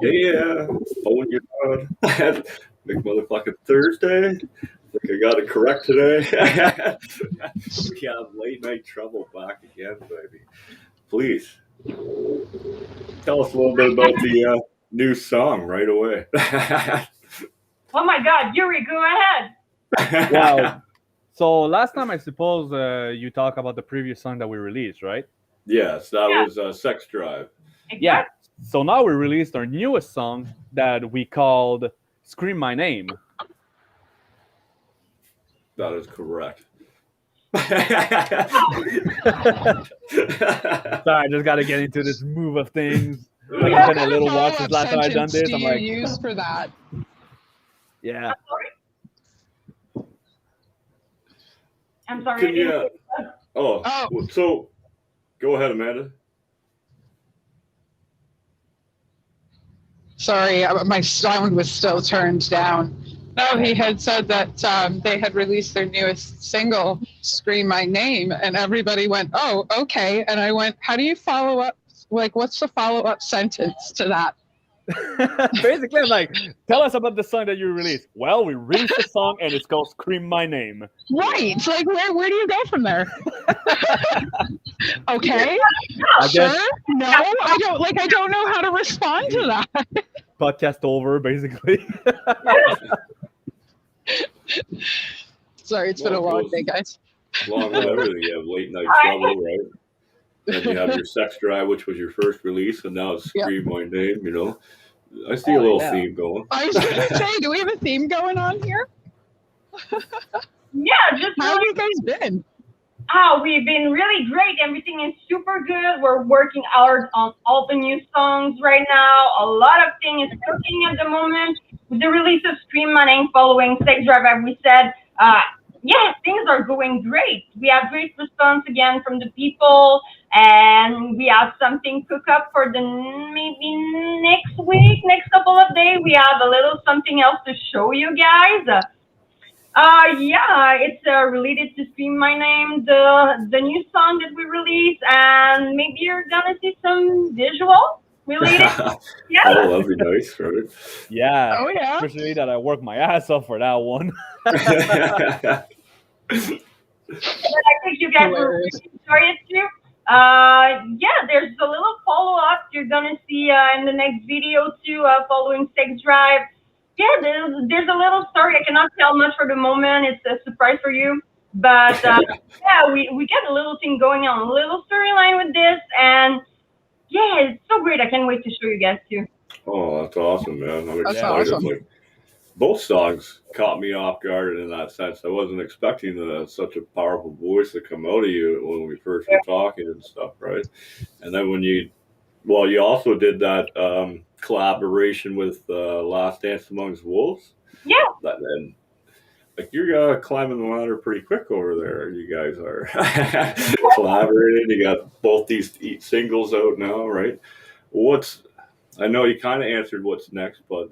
Yeah, BoneYard. Big motherfucking Thursday. I think I got it correct today. We have late night trouble back again, baby. Please tell us a little bit about the new song right away. Oh my God, Yuri, go ahead. Wow. So last time, I suppose you talk about the previous song that we released, right? Yes, that Yeah. was Sex Drive. Yeah. Exactly. So now we released our newest song that we called "Scream My Name." That is correct. Sorry, I just got to get into this move of things. Like Yeah. it's been a little while since last time I've done this. Do I'm you like, use for that? yeah. I'm sorry. Can you? Oh, Oh. so go ahead, Amanda. Sorry, my sound was still turned down. No, he had said that they had released their newest single, "Scream My Name," and everybody went, "Oh, okay." And I went, "How do you follow up? Like, what's the follow-up sentence to that?" Basically, I'm like, tell us about the song that you released. Well, we released a song and it's called "Scream My Name." Right? Like, where do you go from there? Okay. I guess Sure. No, I don't. Like, I don't know how to respond to that. podcast over, basically. Sorry, it's been a long day, guys. Along with everything, you have late night trouble, right? And you have your Sex Drive, which was your first release, and now it's Scream My Name. You know, I see a little theme going. I was going to say, do we have a theme going on here? Yeah, just How have you guys been? we've been really great. Everything is super good. We're working hard on all the new songs right now. A lot of things is cooking at the moment. With the release of Scream My Name following Sex Drive, as we said, yeah, things are going great. We have great response again from the people, and we have something cook up for the maybe next week, next couple of days. We have a little something else to show you guys. Yeah, it's related to Scream My Name, the new song that we released, and maybe you're gonna see some visual related. Yeah. Oh, that'd be nice, right? Yeah. Oh, yeah. Especially that I worked my ass off for that one. But I think you guys will really enjoy it too. Yeah, there's a little follow up you're gonna see in the next video too, following Sex Drive. Yeah, there's a little story. I cannot tell much for the moment. It's a surprise for you. But yeah, we get a little thing going on, a little storyline with this, and yeah, it's so great. I can't wait to show you guys too. Oh, that's awesome, man! I'm That's excited. awesome. Like both songs caught me off guard in that sense. I wasn't expecting such a powerful voice to come out of you when we first were talking and stuff, right? And then when you also did that collaboration with Last Dance Amongst Wolves. Yeah. And like you're climbing the ladder pretty quick over there. You guys are collaborating. You got both these singles out now, right? I know you kind of answered what's next, but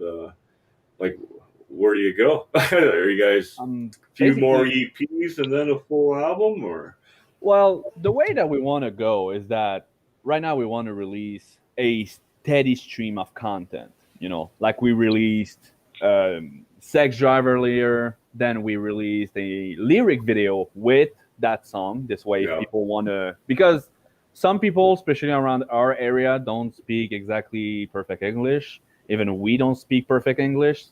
like, where do you go? Are you guys a few more EPs and then a full album, or? Well, the way that we want to go is that right now we want to release a steady stream of content. You know, like we released Sex Drive earlier, then we released a lyric video with that song. This way, if people want to, because some people, especially around our area, don't speak exactly perfect English. Even we don't speak perfect English.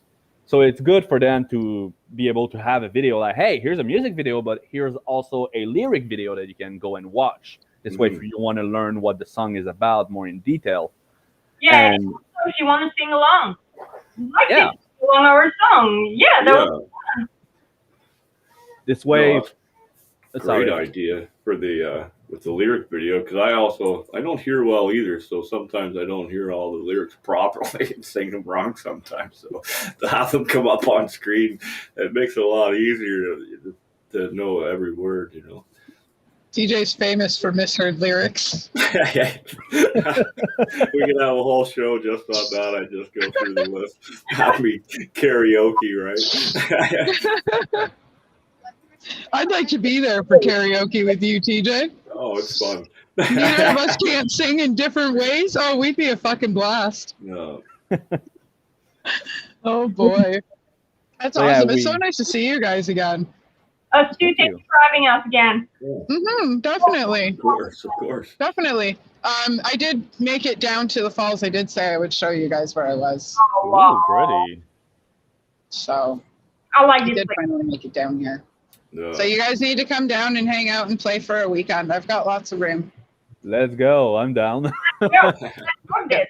So it's good for them to be able to have a video like, hey, here's a music video, but here's also a lyric video that you can go and watch. This way, if you want to learn what the song is about more in detail. Yeah, and also if you want to sing along, like it on our song. Yeah, that was fun. This way, great idea for the with the lyric video, because I don't hear well either, so sometimes I don't hear all the lyrics properly and sing them wrong sometimes. So to have them come up on screen, it makes it a lot easier to know every word, you know. DJ's famous for misheard lyrics. We can have a whole show just on that. I just go through the list. Have me karaoke, right? I'd like to be there for karaoke with you, TJ. Oh, it's fun. neither of us can't sing in different ways. Oh, we'd be a fucking blast. No. Oh boy, that's So, yeah, awesome. It's so nice to see you guys again. Stu, Thank thank you. you for having us again. Definitely, Of course. definitely. I did make it down to the falls. I did say I would show you guys where I was. Oh, Ooh, wow. pretty. So I like I this did place. finally make it down here. No. So you guys need to come down and hang out and play for a weekend. I've got lots of room. Let's go. I'm down. Yeah, let's do this.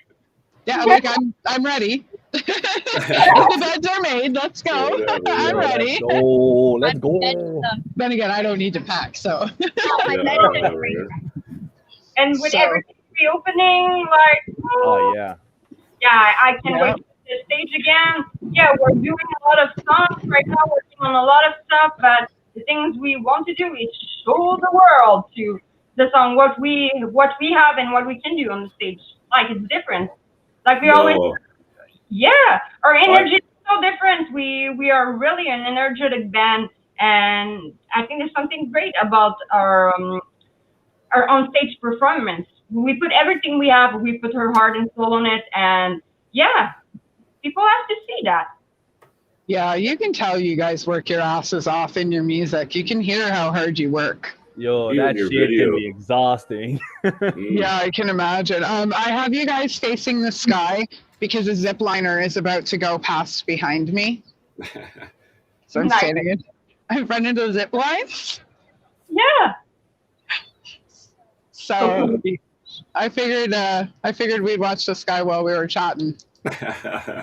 Yeah, like I'm ready. The beds are made. Let's go. Whatever, I'm yeah. ready. Let's go. Then again, I don't need to pack, so Yeah, whatever. And with So- everything reopening, like, Oh yeah. yeah, I can't Yeah. wait to see the stage again. Yeah, we're doing a lot of songs right now, working on a lot of stuff, but the things we want to do is show the world to the song what we have and what we can do on the stage. Like, it's different. Like, we always, No. yeah, our energy is so different. We are really an energetic band, and I think there's something great about our on-stage performance. We put everything we have, we put our heart and soul on it, and yeah, people have to see that. yeah, you can tell you guys work your asses off in your music. You can hear how hard you work. Yo, Even that your shit video. can be exhausting. Mm. Yeah, I can imagine. I have you guys facing the sky because a zip liner is about to go past behind me. So I'm Nice. standing in front of the zip lines. Yeah. So I figured we'd watch the sky while we were chatting.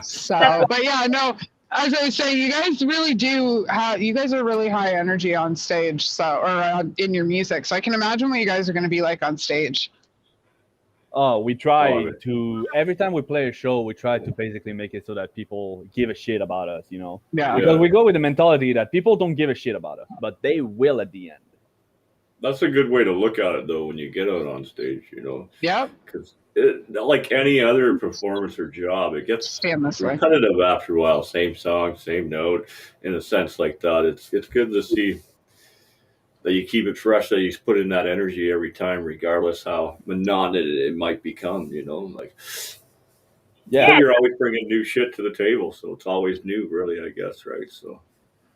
So, but yeah, no. As I was saying, you guys really do. You guys are really high energy on stage, or in your music. So I can imagine what you guys are going to be like on stage. Oh, we try Oh, to every time we play a show, we try to basically make it so that people give a shit about us, you know. Yeah. Because we go with the mentality that people don't give a shit about us, but they will at the end. That's a good way to look at it, though, when you get out on stage, you know, Yep. because like any other performance or job, it gets Stand this way. repetitive after a while. Same song, same note. In a sense like that, it's good to see that you keep it fresh, that you put in that energy every time, regardless how monotonous it might become. You know, like Yeah. you're always bringing new shit to the table, so it's always new, really. I guess, right? So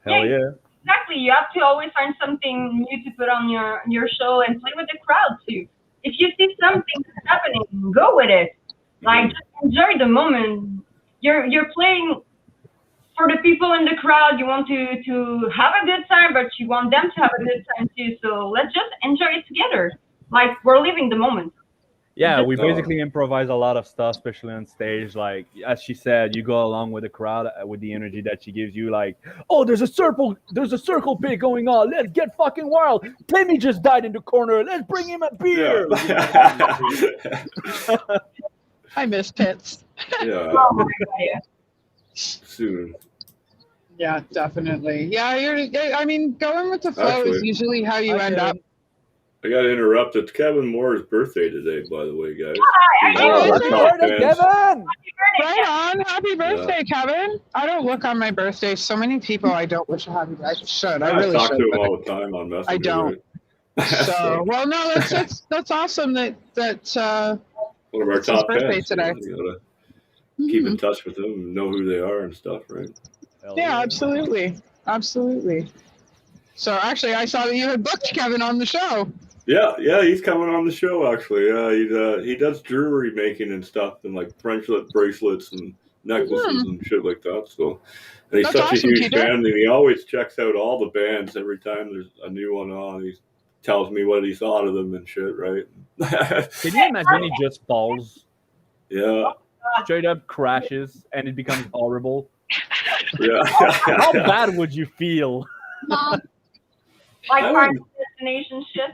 Hell yeah. Exactly. You have to always find something new to put on your show and play with the crowd too. If you see something that's happening, go with it. Like, just enjoy the moment. You're playing for the people in the crowd. You want to have a good time, but you want them to have a good time too. So let's just enjoy it together. Like, we're living the moment. Yeah, we Oh. basically improvise a lot of stuff, especially on stage. Like as she said, you go along with the crowd with the energy that she gives you. Like, oh, there's a circle pit going on. Let's get fucking wild. Timmy just died in the corner. Let's bring him a beer. yeah, I miss pits. yeah. Oh my God, yeah. Soon. Yeah, definitely. Yeah, I mean, going with the flow is Actually, usually how you end up. I got to interrupt. It's Kevin Moore's birthday today, by the way, guys. Hi, Oh, Our happy top birthday, fans. Kevin! Happy birthday, Right on. Happy birthday, Kevin. I don't look on my birthday. So many people I don't wish a happy birthday. I should. I really talk should. to him but all the time on Messenger. I don't. Right? So, well, no, that's awesome that One of our it's his top birthday fans. today. You gotta keep in Mhm. touch with them and know who they are and stuff, right? Hell Yeah, absolutely. Absolutely. So actually, I saw that you had booked Kevin on the show. Yeah, he's coming on the show actually. Yeah, he does jewelry making and stuff, and like Frenchlet bracelets and necklaces and shit like that. So, and he's That's such awesome, a huge Peter. fan, and he always checks out all the bands every time there's a new one on. He tells me what he thought of them and shit, right? Can you imagine he just falls, Yeah, straight up crashes, and it becomes horrible? yeah. How bad would you feel? Like I Final Destination shit.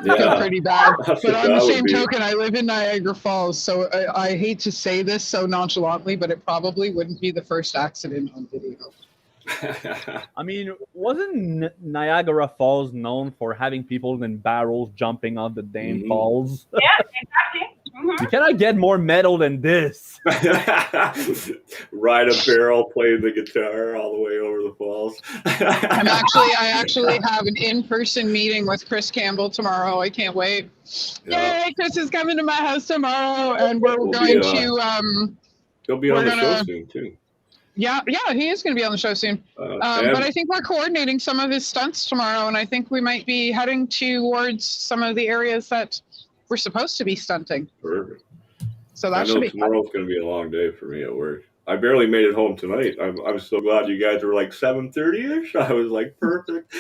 Yeah. Pretty bad. That's But what on the that would same be. token, I live in Niagara Falls, so I hate to say this so nonchalantly, but it probably wouldn't be the first accident on video. I mean, wasn't Niagara Falls known for having people in barrels jumping off the damn Mhm. falls? Yeah, exactly. Mhm. You cannot get more metal than this. Ride a barrel, playing the guitar all the way over the falls. I actually have an in-person meeting with Chris Campbell tomorrow. I can't wait. Yeah. Yay, Chris is coming to my house tomorrow, and we're We'll going be, to He'll be we're on the show gonna soon too. yeah, he is going to be on the show soon. But I think we're coordinating some of his stunts tomorrow, and I think we might be heading towards some of the areas that we're supposed to be stunting. Perfect. So I that should know be fun. tomorrow's going to be a long day for me at work. I barely made it home tonight. I'm so glad you guys were like 7:30ish. I was like, perfect.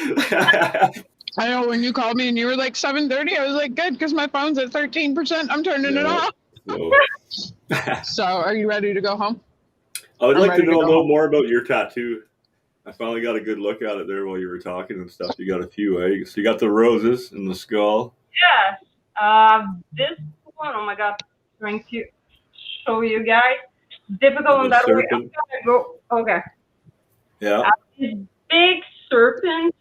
I know when you called me and you were like 7:30, I was like, good, because my phone's at 13%. I'm turning it off. So, So are you ready to go home? I would I'm like to ready to know a go little home. more about your tattoo. I finally got a good look at it there while you were talking and stuff. You got a few eggs. You got the roses and the skull. Yes. This one, oh my God, trying to show you guys. Difficult in The that way. I'm serpent. gonna go. Okay. Yeah. This big serpent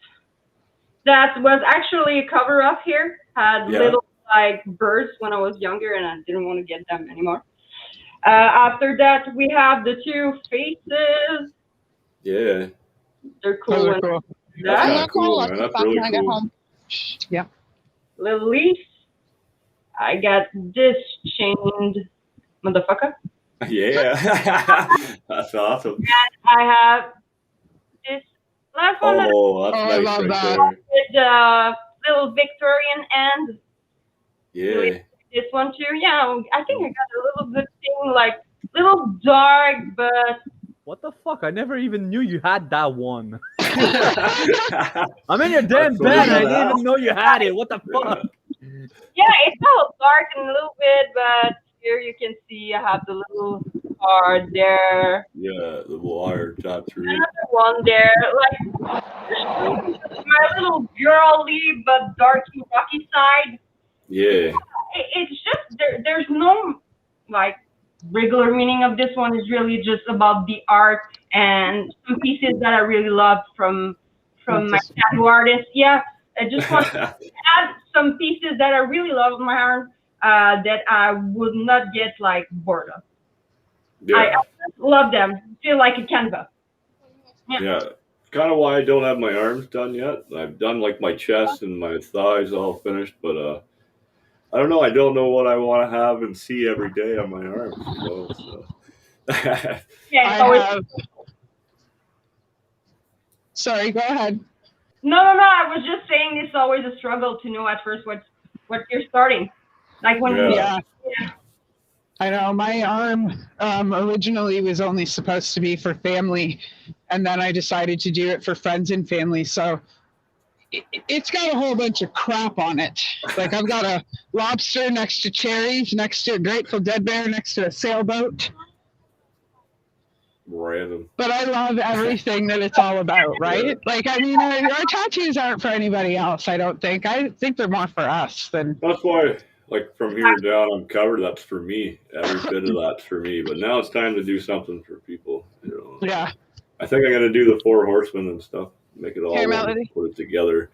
that was actually a cover up here had Yeah. little like birds when I was younger, and I didn't want to get them anymore. After that, we have the two faces. Yeah. They're Those cool. are And cool. That's that kind They're of cool, I'll man. put That's back really when I get cool. home. Yeah. little leaf. I got this chained motherfucker. Yeah. That's awesome. And I have this last one that Oh, that's Oh, I nice love right that. there. with the little Victorian end. Yeah. This one too. Yeah, I think I got a little good thing, like little dark, but What the fuck? I never even knew you had that one. That's I'm in your damn what bed. you I gotta didn't have. even know you had it. What the fuck? yeah, it's a little dark in a little bit. But here you can see I have the little card there. Yeah, the wire tattoo. Another one there, like my little girly but darky rocky side. Yeah. It's just there's no like regular meaning of this one. Is really just about the art and some pieces that I really love from my tattoo artist. Yeah, I just want to add some pieces that I really love of my art that I would not get like bored of. I Yeah. just love them. Feel like a canvas. Yeah. Kind of why I don't have my arms done yet. I've done like my chest and my thighs all finished, but I don't know. I don't know what I want to have and see every day on my arms. You know, so. Yeah, I it's always have. Sorry, go ahead. no. I was just saying it's always a struggle to know at first what you're starting. Like when Yeah. Yeah. I know my arm originally was only supposed to be for family, and then I decided to do it for friends and family. So it's got a whole bunch of crap on it. Like I've got a lobster next to cherries, next to a Grateful Dead bear, next to a sailboat. Random. But I love everything that it's all about, right? Like, I mean, our tattoos aren't for anybody else, I don't think. I think they're more for us than. That's why, like from here down, I'm covered. That's for me. Every bit of that's for me. But now it's time to do something for people. You know. Yeah. I think I'm gonna do the Four Horsemen and stuff. Make it all Here, one, Melody. put it together,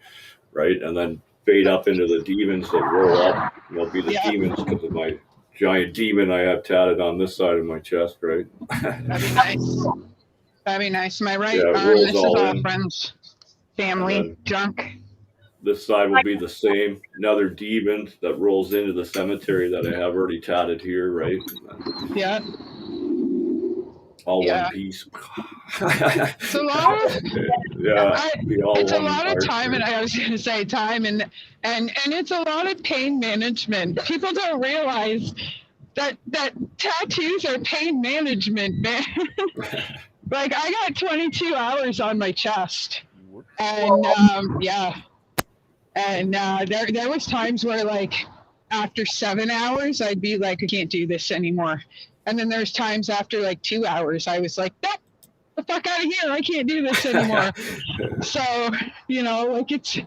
right, and then fade up into the demons that roll up. And they'll be the Yeah. demons because of my giant demon I have tatted on this side of my chest, right? That'd be nice. That'd be nice. My right Yeah, it arm, rolls this is all all in. friends, family, And then- junk. This side will be the same. Another demon that rolls into the cemetery that I have already tatted here, right? Yeah. All Yeah. one piece. It's a lot of, Yeah, be all it's a one lot of art, time, right? and I was going to say time, and it's a lot of pain management. People don't realize that tattoos are pain management, man. Like I got 22 hours on my chest, and yeah, and there was times where like after 7 hours I'd be like, I can't do this anymore, and then there's times after like 2 hours I was like, the fuck out of here, I can't do this anymore. So you know, like it's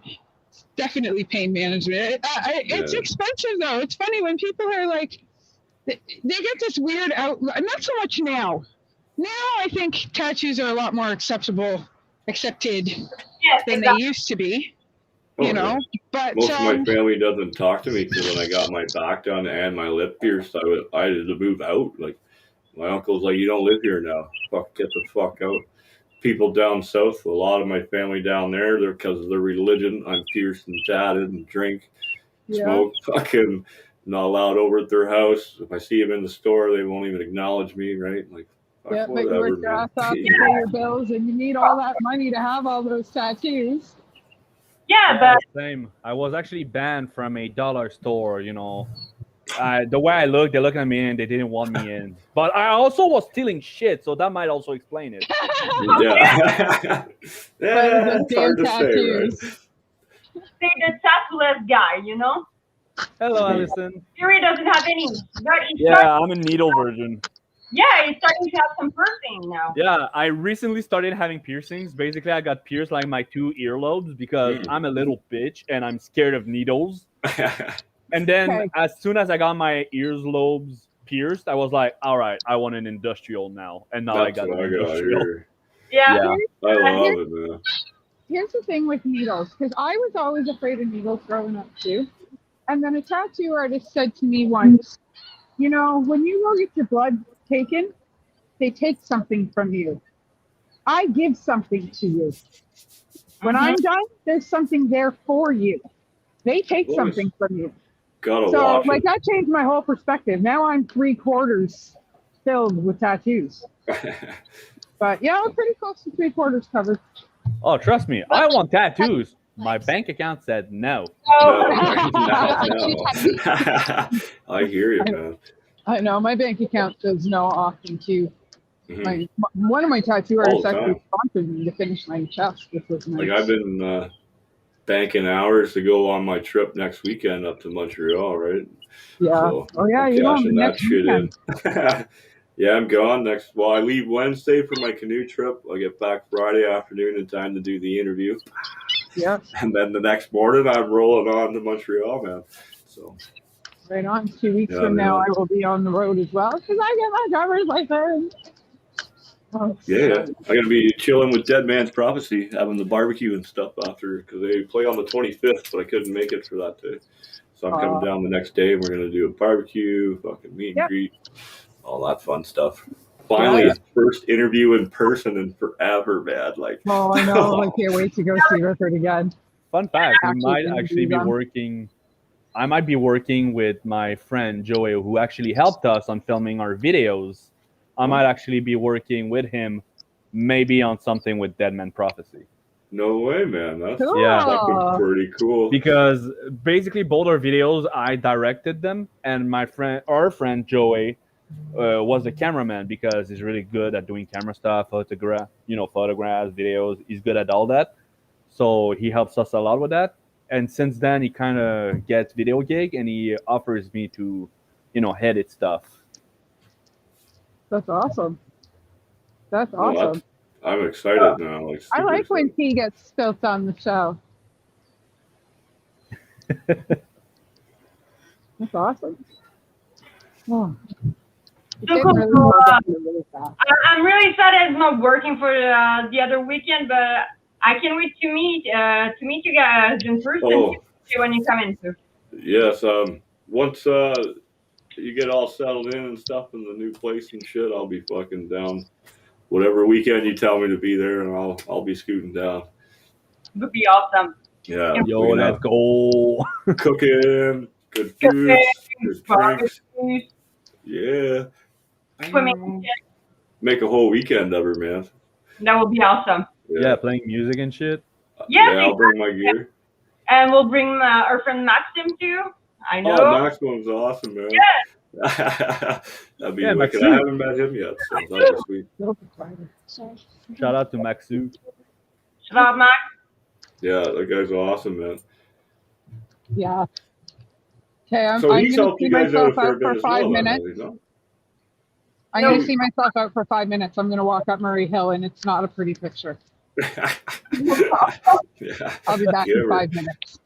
definitely pain management. It's Yeah. expensive though. It's funny when people are like, they get this weird out. Not so much now. Now I think tattoos are a lot more accepted yes, than exactly. they used to be. you know. But most of my family doesn't talk to me because when I got my back done and my lip pierced, I had to move out. Like my uncle's like, you don't live here now. Fuck, get the fuck out. People down south, a lot of my family down there, they're because of their religion. I'm pierced and tatted and drink, smoke, fucking not allowed over at their house. If I see them in the store, they won't even acknowledge me, right? Like, yeah, but you whatever, work your ass man. off to pay your bills, and you need all that money to have all those tattoos. Yeah, but same. I was actually banned from a dollar store, you know. The way I looked, they looked at me and they didn't want me in. But I also was stealing shit, so that might also explain it. Yeah. Yeah, it's hard to say, right? say the tattoo-less guy, you know? Hello, Allison. Fury doesn't have any, but he's Yeah, I'm a needle virgin. yeah, he's starting to have some piercing now. Yeah, I recently started having piercings. Basically, I got pierced like my 2 earlobes because I'm a little bitch and I'm scared of needles. And then as soon as I got my earlobes pierced, I was like, all right, I want an industrial now. And now I got an industrial. Yeah. I love it, man. Here's the thing with needles, because I was always afraid of needles growing up too. And then a tattoo artist said to me once, you know, when you go get your blood taken, they take something from you. I give something to you. When I'm done, there's something there for you. They take something from you. So, like, that changed my whole perspective. Now I'm 3/4 filled with tattoos. But yeah, I'm pretty close to 3/4 covered. Oh, trust me, I want tattoos. My bank account said no. No. I hear you, man. I know my bank account says no often too. One of my tattoo artists actually sponsored me to finish my chest, which was nice. Like I've been banking hours to go on my trip next weekend up to Montreal, right? Yeah. So you know that shit in. Yeah, I'm gone next. Well, I leave Wednesday for my canoe trip. I get back Friday afternoon in time to do the interview. Yeah. And then the next morning, I'm rolling on to Montreal, man. So. Right on. 2 weeks from now, I will be on the road as well because I get my driver's license. Oh, yeah, I'm gonna be chilling with Dead Man's Prophecy, having the barbecue and stuff after because they play on the 25th, but I couldn't make it for that day. So I'm coming down the next day. And we're gonna do a barbecue, fucking meet and greet, all that fun stuff. Finally, first interview in person in forever, man. Like, oh, I know. I can't wait to go see Richard again. Fun fact: we might actually be working. I might be working with my friend Joey, who actually helped us on filming our videos. I might actually be working with him, maybe on something with Dead Man Prophecy. No way, man. That's cool. Pretty cool. Because basically both our videos, I directed them, and our friend Joey was a cameraman because he's really good at doing camera stuff, photographs, videos. He's good at all that. So he helps us a lot with that. And since then, he kind of gets video gig, and he offers me to, edit stuff. That's awesome. That's awesome. I'm excited now. I like when he gets spilt on the show. That's awesome. Oh. So cool. I'm really sad it's not working for the other weekend, but I can't wait to meet you guys in person when you come in too. Yes. Once you get all settled in and stuff in the new place and shit, I'll be fucking down. Whatever weekend you tell me to be there, and I'll be scooting down. It would be awesome. Yeah. Yo, let's go. Cooking, good food, good drinks. Yeah. Make a whole weekend of her, man. That would be awesome. Yeah, playing music and shit. Yeah, I'll bring my gear. And we'll bring our friend Maxim too. I know. Oh, Maxim's awesome, man. Yeah. That'd be wicked. I haven't met him yet, so that'd be sweet. Shout out to Maxu. Shout out, Max. Yeah, that guy's awesome, man. Yeah. Okay, I'm so going he's to helped see you guys myself out out for 5 minutes. I'm going to see myself out for 5 minutes. I'm going to walk up Murray Hill, and it's not a pretty picture. Yeah. I'll be back in 5 minutes.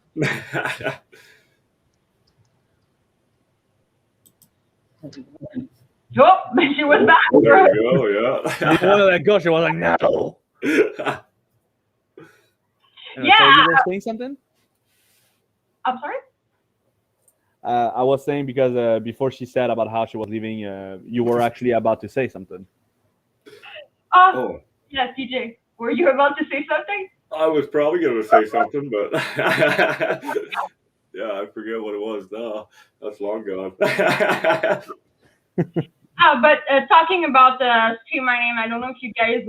Oh, she was back. There you go, yeah. You wanted to let go. She was like, no. Yeah. So you were saying something? I'm sorry. I was saying because before she said about how she was leaving, you were actually about to say something. Oh, Oh, yeah, TJ. Were you about to say something? I was probably going to say something, but yeah, I forget what it was now. That's long gone. But talking about the Stream My Name, I don't know if you guys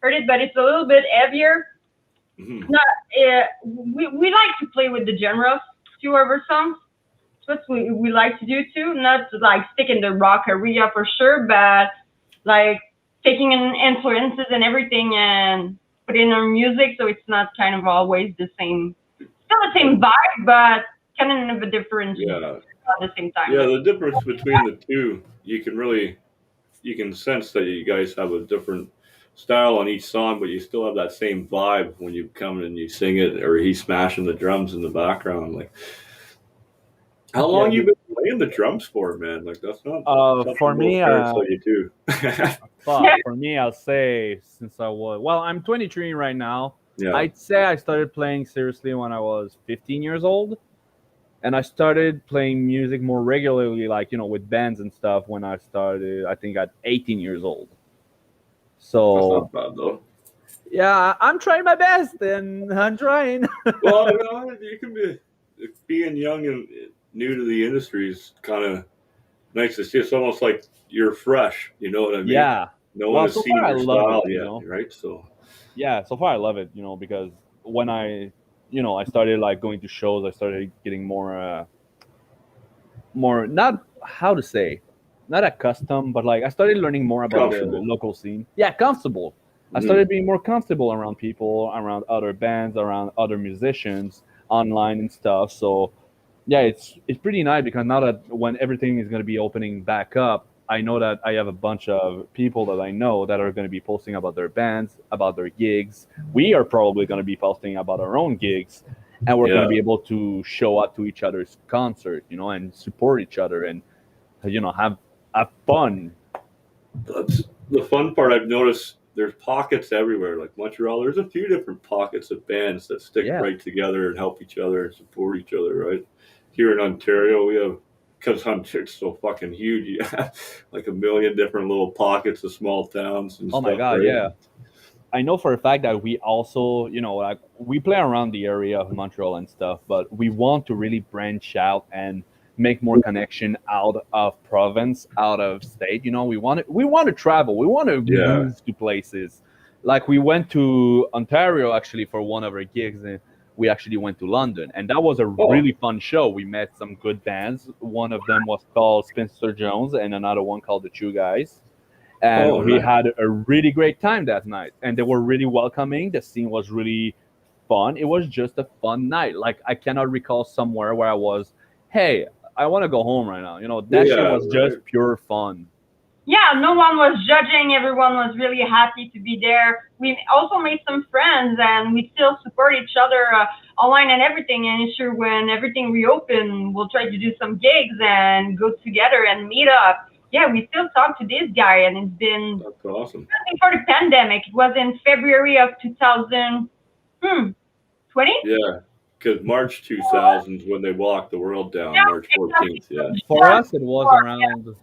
heard it, but it's a little bit heavier. Mhm. Not, we like to play with the genres to our songs. That's what we like to do too. Not to, like stick in the rock area for sure, but like taking in influences and everything and put in our music, so it's not kind of always the same. Still the same vibe, but kind of a different Yeah, at the same time. yeah. The difference between the two, you can sense that you guys have a different style on each song, but you still have that same vibe when you come and you sing it, or he's smashing the drums in the background. Like, how Yeah. long you been playing the drums for, man? Like, that's not For something me, most parents tell you to. for me, I'll say since I was I'm 23 right now. Yeah. I'd say I started playing seriously when I was 15 years old, and I started playing music more regularly, like with bands and stuff. When I started, I think at 18 years old. That's So not bad though. yeah, I'm trying my best, and I'm trying. Well, no, you can be being young and new to the industry is kind of nice. It's just almost like you're fresh. You know what I mean? Yeah. No one Well, has so far seen I your love it. style yet, right? So Yeah, so far I love it. Because when I started like going to shows, I started getting more not how to say, not accustomed, but like I started learning more about the comfortable. local scene. Yeah, comfortable. I Mhm. started being more comfortable around people, around other bands, around other musicians, online and stuff. So yeah, it's pretty nice because now that when everything is going to be opening back up, I know that I have a bunch of people that I know that are going to be posting about their bands, about their gigs. We are probably going to be posting about our own gigs, and we're going to Yeah, be able to show up to each other's concert, and support each other and have fun. that's the fun part. I've noticed there's pockets everywhere. Like Montreal, there's a few different pockets of bands that stick Yeah. right together and help each other and support each other. Right here in Ontario, we have because Ontario's so fucking huge. You have like a million different little pockets of small towns and Oh my stuff, god, right? yeah. I know for a fact that we also, like we play around the area of Montreal and stuff, but we want to really branch out and make more connection out of province, out of state. We want to travel. We want to Yeah. move to places. Like we went to Ontario actually for one of our gigs, and we actually went to London, and that was a Oh, really fun show. We met some good bands. One of them was called Spencer Jones, and another one called the Two Guys, oh, and we nice. had a really great time that night, and they were really welcoming. The scene was really fun. It was just a fun night. Like I cannot recall somewhere where I was, hey, I want to go home right now. That shit Yeah, was just right. pure fun. Yeah, no one was judging. Everyone was really happy to be there. We also made some friends, and we still support each other online and everything. And sure, when everything reopened, we'll try to do some gigs and go together and meet up. Yeah, we still talk to this guy, and it's been That's awesome. before the pandemic. It was in February of 2020. Yeah, because March 2000 when they locked the world down, Yeah, March exactly. 14th. Yeah. For Just us, it was before, around.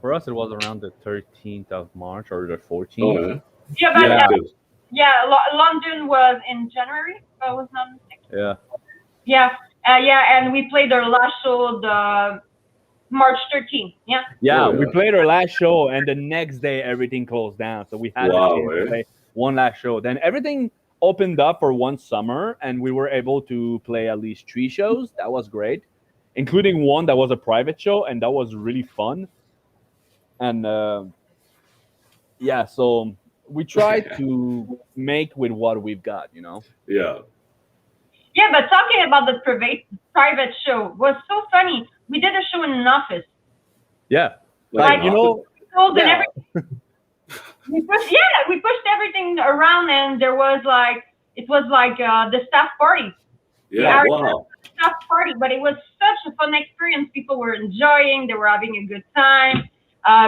For us, it was around the 13th of March or the Oh, 14th. yeah. yeah, but Yeah, Yeah, because London was in January. If I was not mistaken. yeah, Yeah, and we played our last show the March 13th. Yeah. yeah. oh, We yeah. played our last show, and the next day everything closed down, so we had the Wow, chance to eh? play one last show. Then everything opened up for one summer, and we were able to play at least 3 shows. That was great, including one that was a private show, and that was really fun. And yeah, so we try to make with what we've got. Yeah. Yeah, but talking about the private show was so funny. We did a show in an office. Yeah, Like like an you office. know, Tools and yeah, everything. We pushed everything around, and it was like the staff party. Yeah, Our wow. staff party, but it was such a fun experience. People were enjoying. They were having a good time.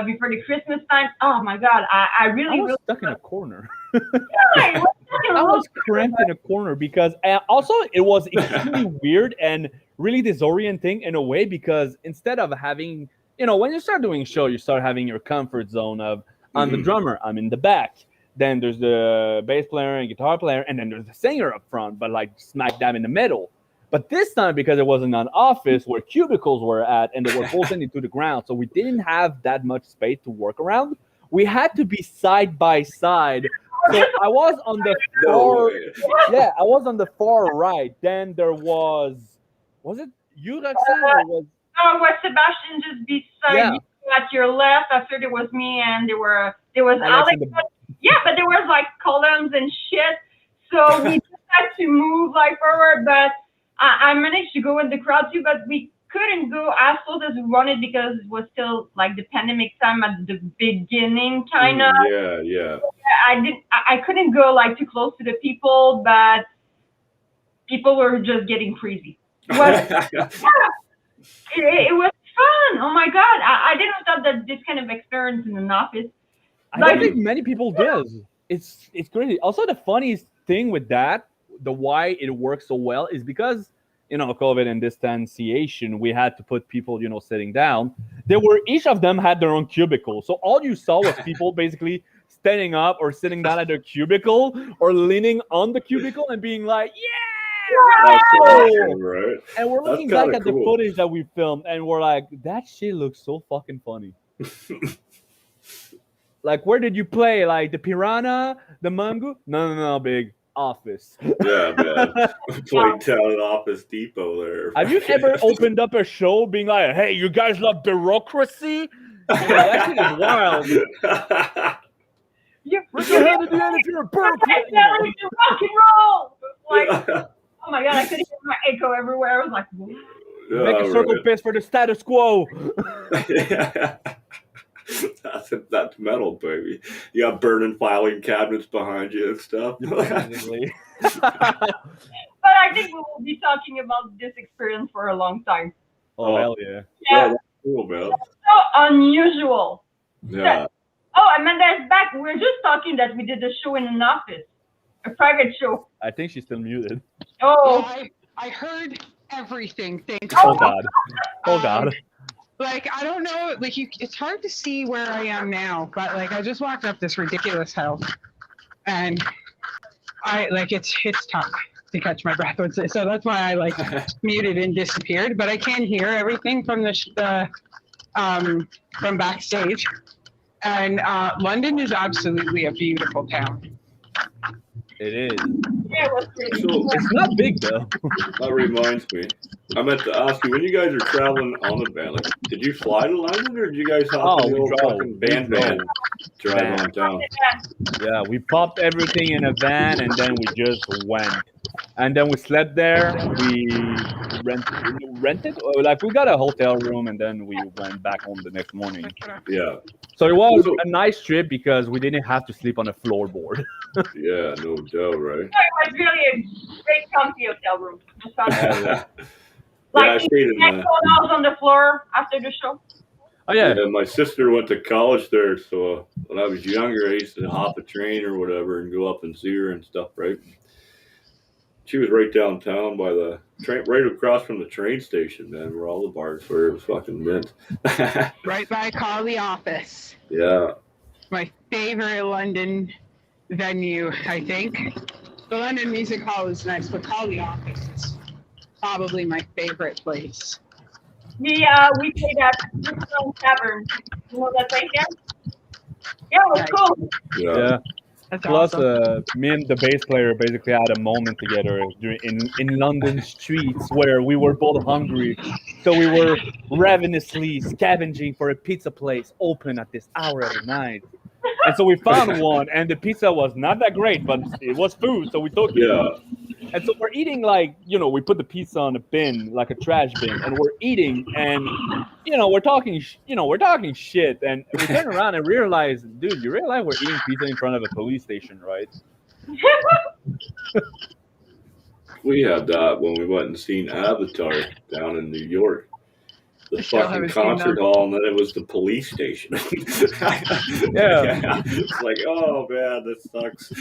Before the Christmas time, oh my God, I I really, was really stuck in a corner. enjoyed. I was cramped in a corner because also it was extremely weird and really disorienting in a way because instead of having, when you start doing a show, you start having your comfort zone of I'm the drummer, I'm in the back. Then there's the bass player and guitar player, and then there's the singer up front, but like smack dab in the middle. But this time, because it wasn't an office where cubicles were at and they were bolted into the ground, so we didn't have that much space to work around. We had to be side by side. So I was on the I was on the far right. Then there was it you, Roxanne? Or was was Sebastian just beside you at your left? After there was me, and there was Alex. Yeah, but there was like columns and shit. So we just had to move like forward. But I managed to go in the crowd too. But we couldn't go as close as we wanted because it was still like the pandemic time at the beginning, kind of. Yeah. I couldn't go like too close to the people, but people were just getting crazy. It was fun. Oh my god! I didn't thought that this kind of experience in an office. I don't think many people does. It's crazy. Also, the funniest thing with that, the why it works so well, is because COVID and distanciation, we had to put people sitting down. Each of them had their own cubicle, so all you saw was people basically standing up or sitting down at their cubicle or leaning on the cubicle and being like, yeah, that's awesome, right? And we're looking back at the footage that we filmed and we're like, that shit looks so fucking funny. Like, where did you play? Like the Piranha, the Mango? No, big office. Yeah, man. Played down at Office Depot there. Have you ever opened up a show being like, hey, you guys love bureaucracy? That shit is wild. We're going to the end if you're a bureaucrat. Rock and roll. Like, oh my god, I could hear my echo everywhere. I was like, what? Make a circle piss for the status quo. That's metal, baby. You got burning filing cabinets behind you and stuff. But I think we will be talking about this experience for a long time. Oh, hell yeah. Yeah, that's cool, man. It's so unusual. Yeah. Amanda's back. We're just talking that we did a show in an office, a private show. I think she's still muted. Oh. I heard everything. Oh, God. Oh, God. Like, I don't know, like, it's hard to see where I am now, but, like, I just walked up this ridiculous house, and it's tough to catch my breath. So that's why I, muted and disappeared, but I can hear everything from from backstage, and London is absolutely a beautiful town. It is. Yeah, it was pretty cool. It's not big, though. That reminds me. I meant to ask you, when you guys are traveling on the van, did you fly to London, or did you guys hop in the old fucking van drive on down? Yeah, we popped everything in a van, and then we just went. And then we slept there. We rented, like, we got a hotel room, and then we went back home the next morning. Yeah. So it was a nice trip because we didn't have to sleep on a floorboard. Yeah, no doubt, right? It was really a great comfy hotel room. I stayed in I was on the floor after the show. Oh, yeah. And my sister went to college there, so when I was younger, I used to hop a train or whatever and go up and see her and stuff, right? She was right downtown by the train, right across from the train station, man, where all the bars were. It was fucking mint. Right by Call the Office. Yeah. My favorite London venue, I think. The London Music Hall is nice, but Call the Office is probably my favorite place. We played at Brookstone Tavern. You know that right there? Yeah, it was cool. Yeah. That's Plus, awesome. me and the bass player basically had a moment together in London streets where we were both hungry. So we were ravenously scavenging for a pizza place open at this hour of the night. And so we found one, and the pizza was not that great, but it was food, so we took it. Yeah. And so we're eating, like, we put the pizza on a bin, like a trash bin, and we're eating, and, we're talking shit, and we turn around and realize, dude, you realize we're eating pizza in front of a police station, right? We had that when we went and seen Avatar down in New York. the Still fucking haven't seen concert them. hall, and then it was the police station. Yeah. It's like, oh man, this sucks.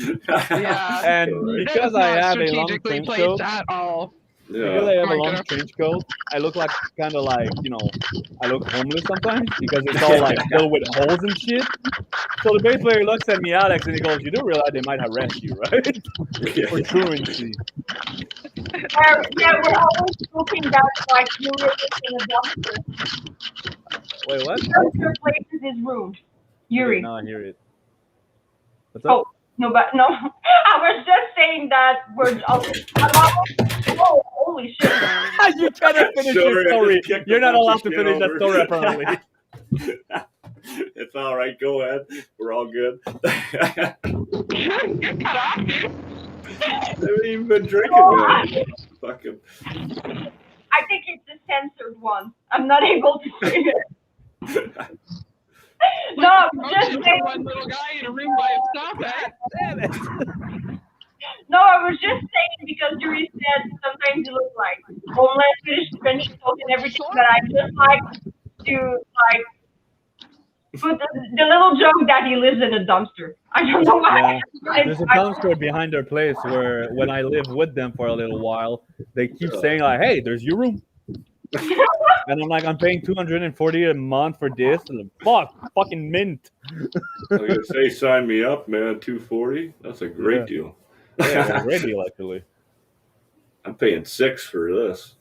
Yeah. And All right. It because is I not have a long strategically trench placed coat, at all. because Yeah. I have Oh a my long goodness. trench coat, I look like kind of like, I look homeless sometimes because it's all like filled with holes and shit. So the bass player looks at me, Alex, and he goes, "You do realize they might arrest you, right? For truancy." Yeah, we're always joking that like you were in a dumpster. Wait, what? Dumpster places his room. Yuri. Okay, now I hear it. What's up? Oh, no, but no. I was just saying that we're oh, holy shit, man. You cannot finish Sorry, your I just story. kicked a You're not bunch of allowed to shit finish that over. story, apparently. It's all right. Go ahead. We're all good. I You're cut off, dude. haven't even been drinking, man. Fucking. I think it's a censored one. I'm not able to say it. No, I'm just Motion for saying. one little guy in a room by himself, eh? Damn it. No, I was just saying because Yuri said sometimes you look like homeless, French toast and everything, but I just like to like put the little joke that he lives in a dumpster. I don't know why. Yeah. There's a dumpster behind their place where when I lived with them for a little while, they keep saying like, "Hey, there's your room." And I'm like, I'm paying $240 a month for this. And fucking mint. I was gonna say, sign me up, man. $240. That's a great deal. Yeah, great deal actually. I'm paying $6 for this.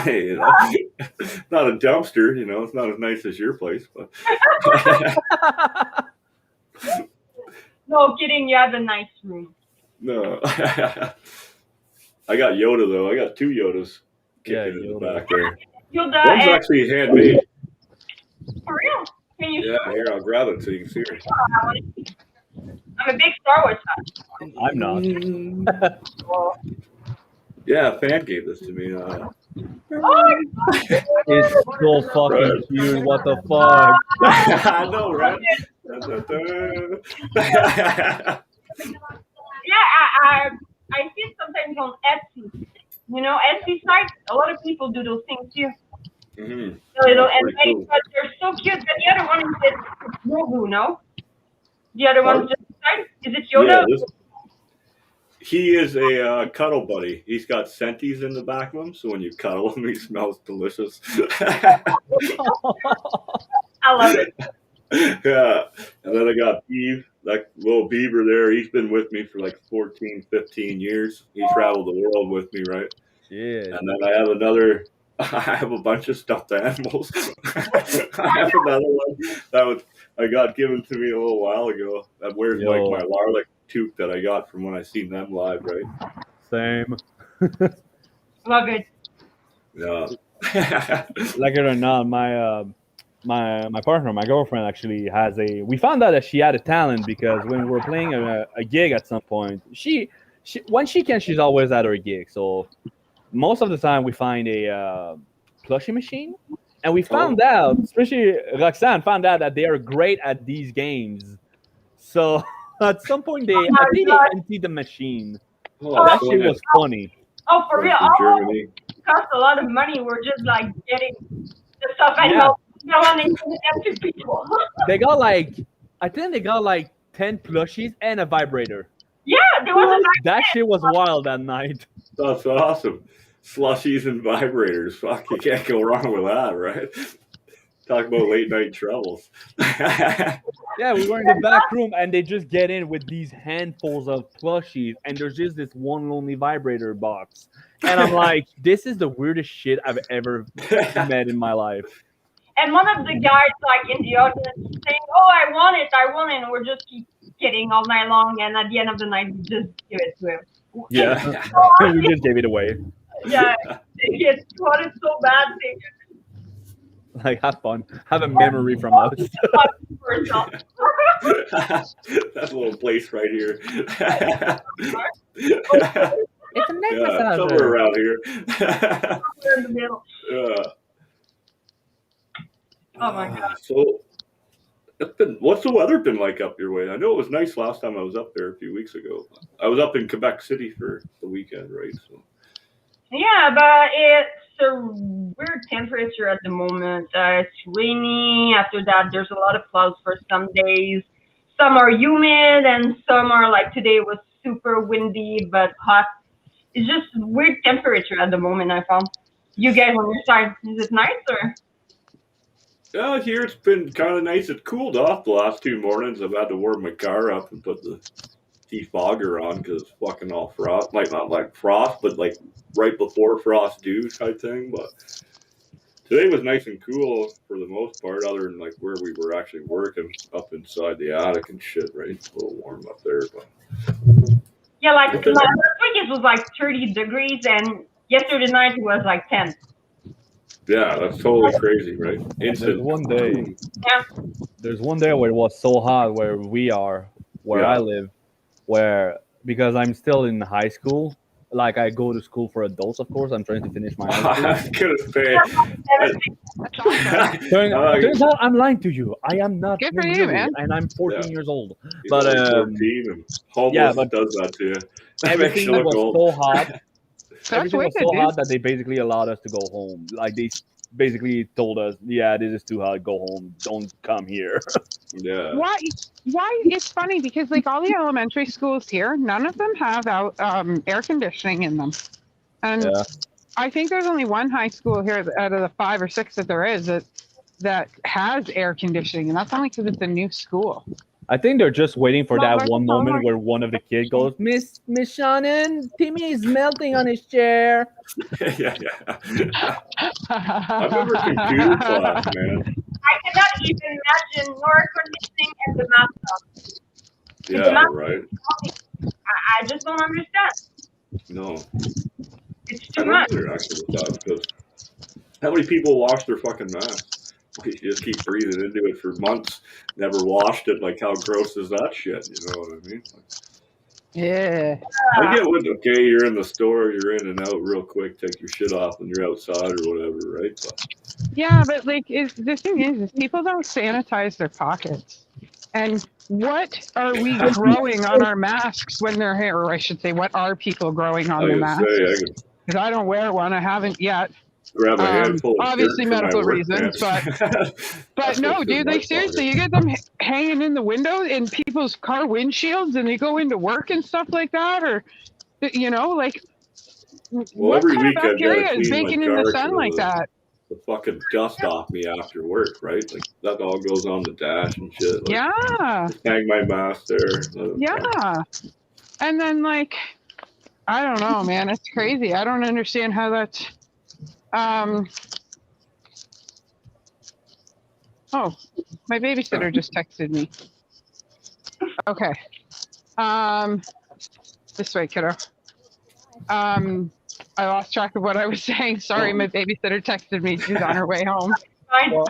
You know, not a dumpster. You know, it's not as nice as your place, but No kidding, you have a nice room. no. I got Yoda though. I got 2 Yodas kicking in the Yoda. back there. Yoda One's and actually handmade. for real. Can you Yeah, here, I'll grab it so you can see her. I'm a big Star Wars fan. I'm not. Well, Yeah, a fan gave this to me. It's so fucking Right. cute. What the fuck? I know, right? yeah, I see it sometimes on Etsy. You know, Etsy sites, a lot of people do those things too. Mhm. And Pretty cool. but they're so cute. But the other one is Grogu, no? The other Pardon? one's just is it Yeah, Yoda? he is a cuddle buddy. He's got scenties in the back of him, so when you cuddle him, he smells delicious. I love it. Yeah, and then I got Beav, that little beaver there. He's been with me for like 14, 15 years. He traveled the world with me, right? Shit. And then I have another. I have a bunch of stuffed animals. I have another one that I got given to me a little while ago. That wears like my Larlick toque that I got from when I seen them live, right? Same. Love it. Yeah. Like it or not, my partner, my girlfriend, actually has a. We found out that she had a talent because when we were playing a gig at some point, she when she can, she's always at her gig. So most of the time, we find a plushie machine, and we found out, especially Roxanne, found out that they are great at these games. So at some point, I think they emptied the machine. That shit was funny. Oh, for real? From Oh, Germany. it cost a lot of money. We're just like getting the stuff I know. No one is empty people. They got like, I think they got like 10 plushies and a vibrator. Yeah, there was That shit was wild that night. That's awesome. Slushies and vibrators. Fuck, you can't go wrong with that, right? Talk about late night troubles. Yeah, we were in the back room and they just get in with these handfuls of plushies and there's just this one lonely vibrator box. And I'm like, this is the weirdest shit I've ever met in my life. And one of the guys, like in the audience, saying, "Oh, I want it," and we're just keep kidding all night long. And at the end of the night, we just give it to him. Yeah, we just gave it away. Yeah, they get wanted so bad. They just Like, have fun, have a memory from us. for itself. That little place right here. It's a neck Yeah, somewhere around here. We're in the middle. Yeah. Oh my god. So, what's the weather been like up your way? I know it was nice last time I was up there a few weeks ago. I was up in Quebec City for the weekend, right? So. Yeah, but it's a weird temperature at the moment. It's rainy. After that, there's a lot of clouds for some days. Some are humid, and some are like today was super windy but hot. It's just weird temperature at the moment. I found. You guys on your side, is it nice or? Here it's been kind of nice. It cooled off the last 2 mornings. I've had to warm my car up and put the defogger on because it's fucking all frost. Like not like frost, but like right before frost due type thing. But today was nice and cool for the most part, other than like where we were actually working up inside the attic and shit. Right, it's a little warm up there, but Yeah, like last week it was like 30 degrees, and yesterday night it was like 10. yeah, that's totally crazy, right? There's Instant. one day. Yeah. There's one day where it was so hot where we are, where Yeah. I live, where because I'm still in high school. Like I go to school for adults, of course. I'm trying to finish my high school. I was gonna say. Turns out I'm lying to you. I am not. Good for really, you, man. And I'm 14 Yeah. years old. He's But, only 14 and homeless yeah, but does that to you. Everything Makes you was look old. so hot. That's Everything was wicked, so dude. hot that they basically allowed us to go home. Like they basically told us, "Yeah, this is too hot. Go home. Don't come here." Yeah. Why? It's funny because like all the elementary schools here, none of them have air conditioning in them, and Yeah. I think there's only one high school here out of the 5 or 6 that there is that has air conditioning, and that's only because it's a new school. I think they're just waiting for No, that that's one not moment like- where one of the kids goes, Miss Shannon, Timmy is melting on his chair. yeah. I remember computer class, man. I cannot even imagine no air conditioning and the mask on. Yeah, right. I just don't understand. No. It's I too don't much. either, actually, with that, because how many people wash their fucking masks? You just keep breathing into it for months, never washed it. Like, how gross is that shit? You know what I mean? Yeah. I get what, okay, you're in the store, you're in and out real quick, take your shit off when you're outside or whatever, right? But, Yeah, but like the thing is people don't sanitize their pockets. And what are we growing on our masks when they're here? Or I should say, what are people growing on I their was masks? gonna say, I could Because I don't wear one. I haven't yet. grab a handful of obviously dirt from my medical work reasons, pants. But That's no, what's in dude, my like seriously, you get them hanging in the window in people's car windshields and they go into work and stuff like that, or you know, like what every kind of week I've gotta bacteria is clean my baking in the car sun to like that? the fucking dust off me after work, right? Like that all goes on the dash and shit. Like, Yeah, just hang my mask there. yeah. And then like, I don't know, man, it's crazy. I don't understand how that's. Oh, my babysitter just texted me. Okay. This way, kiddo. I lost track of what I was saying. Sorry, my babysitter texted me. She's on her way home. Fine. Well,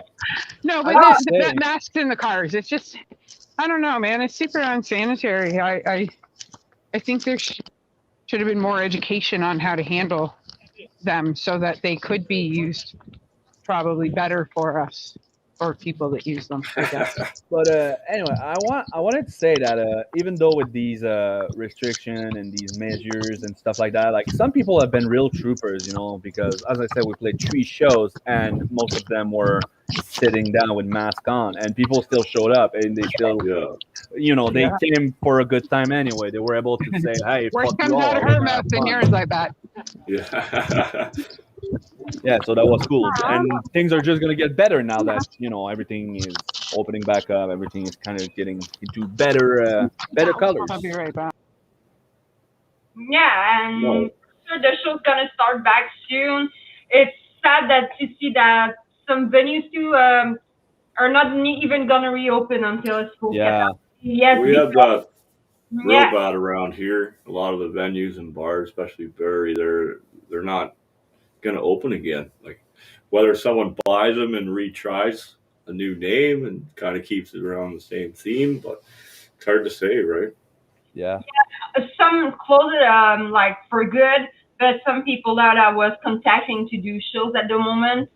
No, but I that masks in the cars. It's just, I don't know, man. It's super unsanitary. I think there should have been more education on how to handle them so that they could be used probably better for us or people that use them, I guess. But anyway, I wanted to say that even though with these restriction and these measures and stuff like that, like some people have been real troopers, you know, because as I said, we played 3 shows and most of them were sitting down with mask on, and people still showed up and they still, you know, they came for a good time anyway. They were able to say, "Hey, Worst fuck you comes all." out of her mouth than yours, I bet. Yeah. Yeah, so that was cool, and things are just gonna get better now that everything is opening back up. Everything is kind of getting into better colors. I'll be right back. Yeah, and sure the show's gonna start back soon. It's sad that to see that some venues too are not even gonna reopen until school. Yeah. Yes. We have that real Yeah. bad around here. A lot of the venues and bars, especially Barrie, they're not gonna open again. Like whether someone buys them and retries a new name and kind of keeps it around the same theme, but it's hard to say, right? Yeah. Some close it like for good, but some people that I was contacting to do shows at the moment,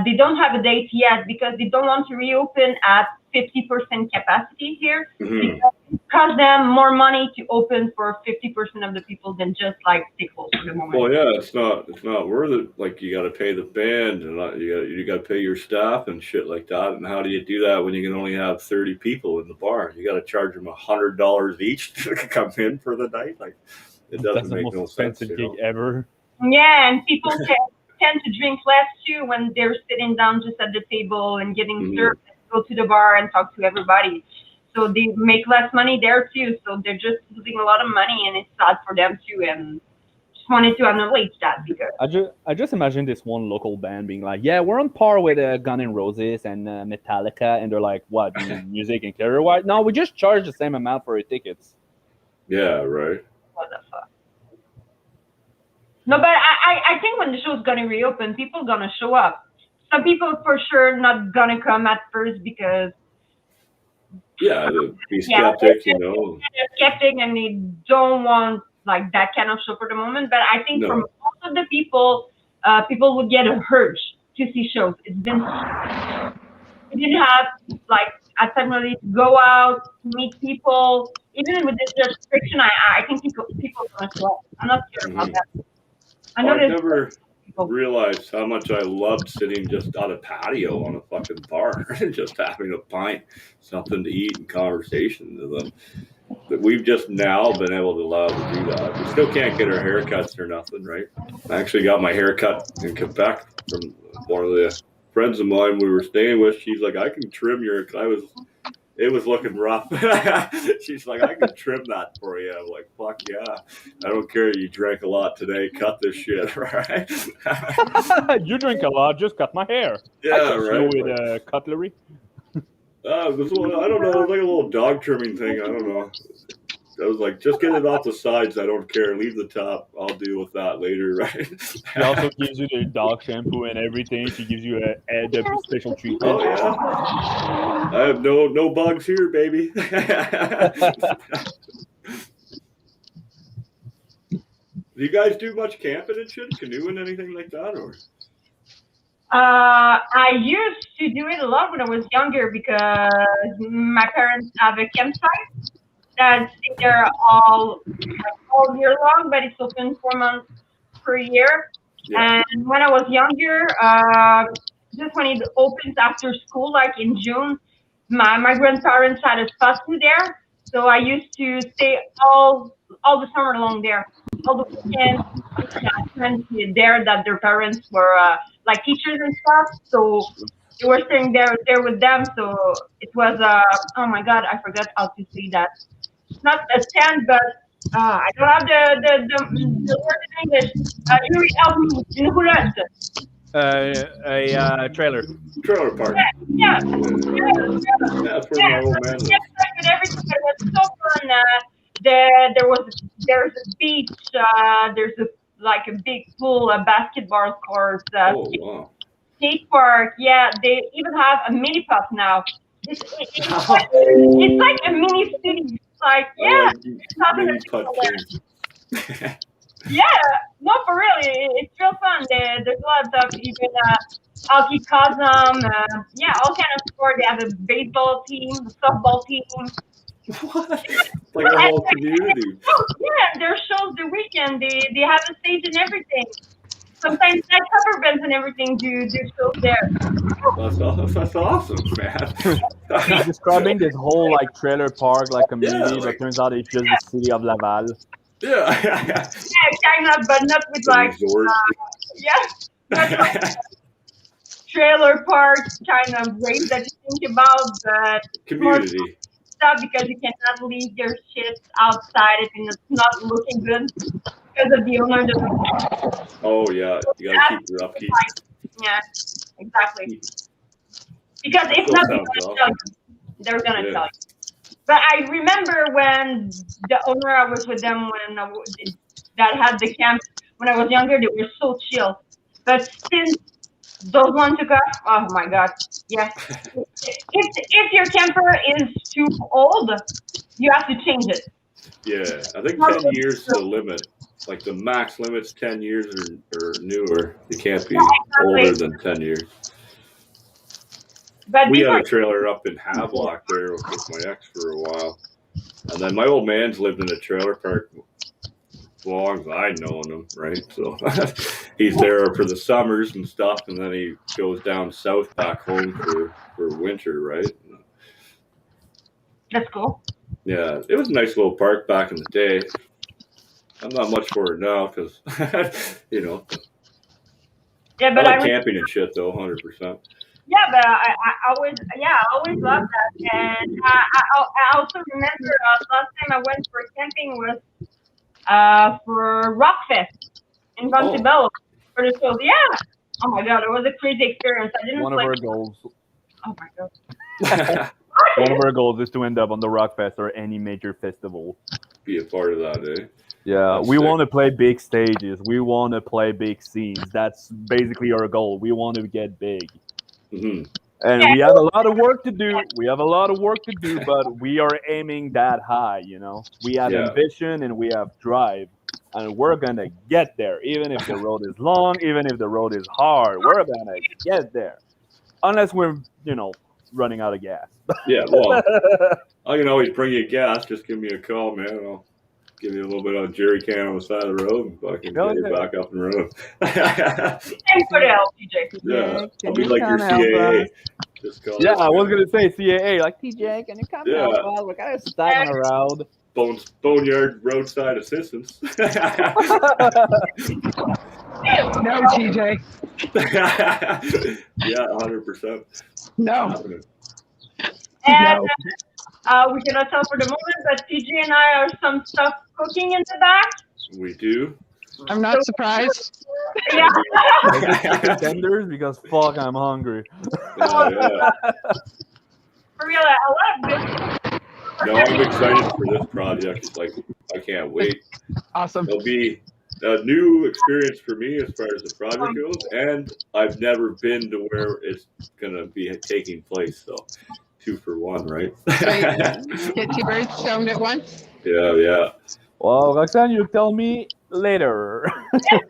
they don't have a date yet because they don't want to reopen at 50% capacity here. Mhm. Because cost them more money to open for 50% of the people than just like stay closed for the moment. Well, yeah, it's not worth it. Like you got to pay the band, and you got to pay your staff and shit like that. And how do you do that when you can only have 30 people in the bar? You got to charge them $100 each to come in for the night. Like it doesn't make no sense. That's the most expensive gig ever. Yeah, and people tend to drink less too when they're sitting down just at the table and getting served. And go to the bar and talk to everybody. So they make less money there too. So they're just losing a lot of money, and it's sad for them too. And just wanted to acknowledge that because I just imagine this one local band being like, "Yeah, we're on par with Guns N' Roses and Metallica," and they're like, "What? Music and career wise? No, we just charge the same amount for your tickets." Yeah, right. What the fuck? No, but I think when the show's gonna reopen, people gonna show up. Some people for sure not gonna come at first because. Yeah, be skeptic, you know. They're skeptic and they don't want like that kind of show for the moment. But I think for most of the people, people would get a urge to see shows. It's been we didn't have like at time really to go out, meet people. Even with this restriction, I think people are gonna show up. I'm not sure about that. I never realized how much I loved sitting just on a patio on a fucking bar and just having a pint, something to eat and conversation to them. But we've just now been able to allow to do that. We still can't get our haircuts or nothing, right? I actually got my haircut in Quebec from one of the friends of mine we were staying with. She's like, I can trim your. It was looking rough. She's like, I can trim that for you. I'm like, fuck yeah. I don't care. You drank a lot today. Cut this shit, right? You drink a lot. Just cut my hair. Yeah, right. With cutlery. I don't know. It was like a little dog trimming thing. I don't know. I was like, just get it off the sides. I don't care. Leave the top. I'll deal with that later, right? She also gives you the dog shampoo and everything. She gives you a special treatment. Oh, yeah. I have no bugs here, baby. Do you guys do much camping and shit? Canoeing, anything like that? Or? I used to do it a lot when I was younger because my parents have a campsite. That stay there all year long, but it's open 4 months per year. Yeah. And when I was younger, just when it opens after school, like in June, my grandparents had a spot there, so I used to stay all the summer long there, all the weekends. Friends there that their parents were like teachers and stuff, so they were staying there with them. So it was oh my god, I forgot how to say that. Not a tent, but I don't have the word in English. You help me. Une roulotte. A trailer. Trailer park. Yeah. That's where my old man lives. Yeah, everything. It was so fun. There's a beach. There's a big pool, a basketball court. Oh wow. Skate park. Yeah, they even have a mini pub now. It's like a mini city. Like, yeah, yeah, no, for real, it's real fun. There's a lot of even hockey cosm, yeah, all kind of sport. They have a baseball team, a softball team. What? Like a whole community. Yeah, their shows the weekend. They have a stage and everything. Sometimes like cover bands and everything do shows there. That's awesome, man. He's describing this whole like trailer park like community, but turns out it's just the city of Laval. Yeah. Yeah, kind of, but not with like like trailer park kind of race that you think about, but community stuff because you cannot leave your shit outside if it's not looking good. Because of the owner. Oh yeah, you gotta keep your upkeep. Yeah, exactly. Because if not, they're gonna tell you. But I remember when the owner I was with them when that had the camp when I was younger, they were so chill. But since those ones took off, oh my god, yes. If your camper is too old, you have to change it. Yeah, I think 10 years is the limit. Like the max limit's 10 years or newer. You can't be older than 10 years. But we had a trailer up in Havelock there with my ex for a while. And then my old man's lived in a trailer park as long as I've known him, right? So he's there for the summers and stuff, and then he goes down south back home for winter, right? That's cool. Yeah, it was a nice little park back in the day. I'm not much for it now because, you know, Yeah, I but like camping and shit though, 100%. yeah, but I always loved that. And I also remember last time I went for camping was for Rockfest in Montebello for the shows. Yeah. Oh my god, it was a crazy experience. I didn't One of our goals. Oh my god. One of our goals is to end up on the Rockfest or any major festival. Be a part of that, eh? Yeah, That's we sick. want to play big stages. We want to play big scenes. That's basically our goal. We want to get big. Mm-hmm. And we have a lot of work to do. We have a lot of work to do, but we are aiming that high, you know. We have ambition and we have drive. And we're going to get there, even if the road is long, even if the road is hard. We're going to get there. Unless we're, you know, running out of gas. Yeah, well, I can always bring you gas. Just give me a call, man. I'll give you a little bit of a jerry can on the side of the road and fucking get you back up and running. Thanks for the help, TJ. Yeah, I'll be like your CAA. Yeah, I was going to say CAA. Like, TJ, can you come help us? We're kind of stuck on the road. Boneyard roadside assistance. No, TJ. Yeah, 100%. No. And we cannot tell for the moment, but TJ and I are some stuff cooking in the back. We do. I'm not surprised. Yeah. Tenders because fuck, I'm hungry. Yeah. For real, a lot of good. No, I'm excited for this project. It's like I can't wait. Awesome. It'll be a new experience for me as far as the project goes, and I've never been to where it's gonna be taking place. So, 2 for 1, right? Get 2 birds stoned at once. Yeah. Well, Roxanne, you tell me later. Yes,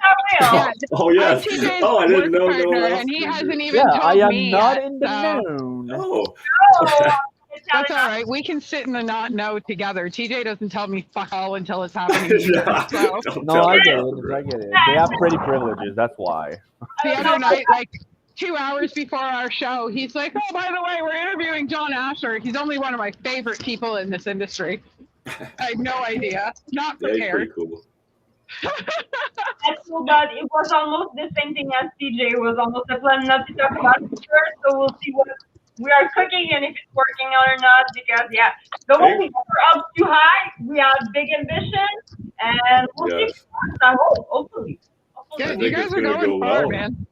I will. Oh yes. TJ's Oh, I didn't know. partner, No and he hasn't even Yeah, told I am me not yet, in the known. No. That's all right. We can sit in the not know together. TJ doesn't tell me fuck all until it's happening. Yeah. So, No, I get it. I get it. They have pretty privileges. That's why. the other night, like 2 hours before our show, he's like, "Oh, by the way, we're interviewing John Asher. He's only one of my favorite people in this industry." I had no idea. Not Yeah, he's prepared. pretty cool. That's cool, but it was almost the same thing as TJ. It was almost a plan not to talk about it first, so we'll see what we are cooking and if it's working out or not. Because don't be up too high. We have big ambition, and we'll see. I hope, hopefully. Yeah, you guys are going far, man.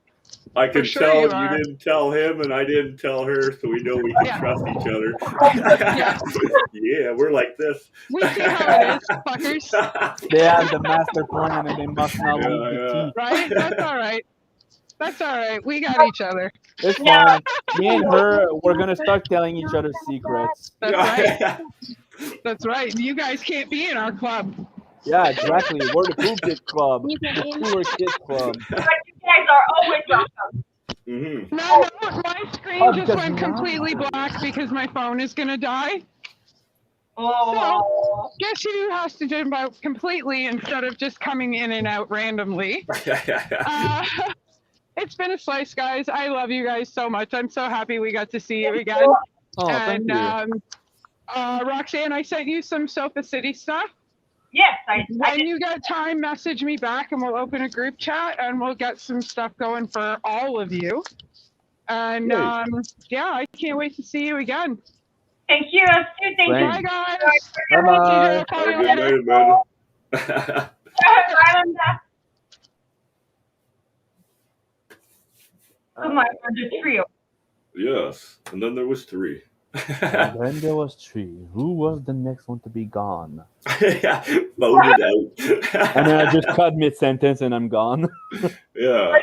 I can sure tell you you are. didn't tell him, and I didn't tell her, so we know we can trust each other. Yeah, we're like this. We see how it is, fuckers. They have the master plan and they must not leave the key. Right? That's all right. That's all right. We got each other. It's fine. Me and her, we're going to start telling each other secrets. That's right. That's right. You guys can't be in our club. Yeah, exactly. We're the Cool Kid Club. Cooler Kid Club. But you guys are always welcome. Mm-hmm. No, my screen just went completely black because my phone is going to die. Oh. So, guess who has to jump out completely instead of just coming in and out randomly? It's been a slice, guys. I love you guys so much. I'm so happy we got to see you again. Oh, thank you. Roxanne, I sent you some Sofa City stuff. Yes, When you got time, message me back and we'll open a group chat and we'll get some stuff going for all of you. And I can't wait to see you again. Thank you. Thank you. Bye, guys. Bye-bye. Call you later. Bye. Oh my God, the trio. Yes, and then there was 3. And then there was 3. Who was the next one to be gone? Voted out. And then I just cut mid-sentence and I'm gone. Yeah.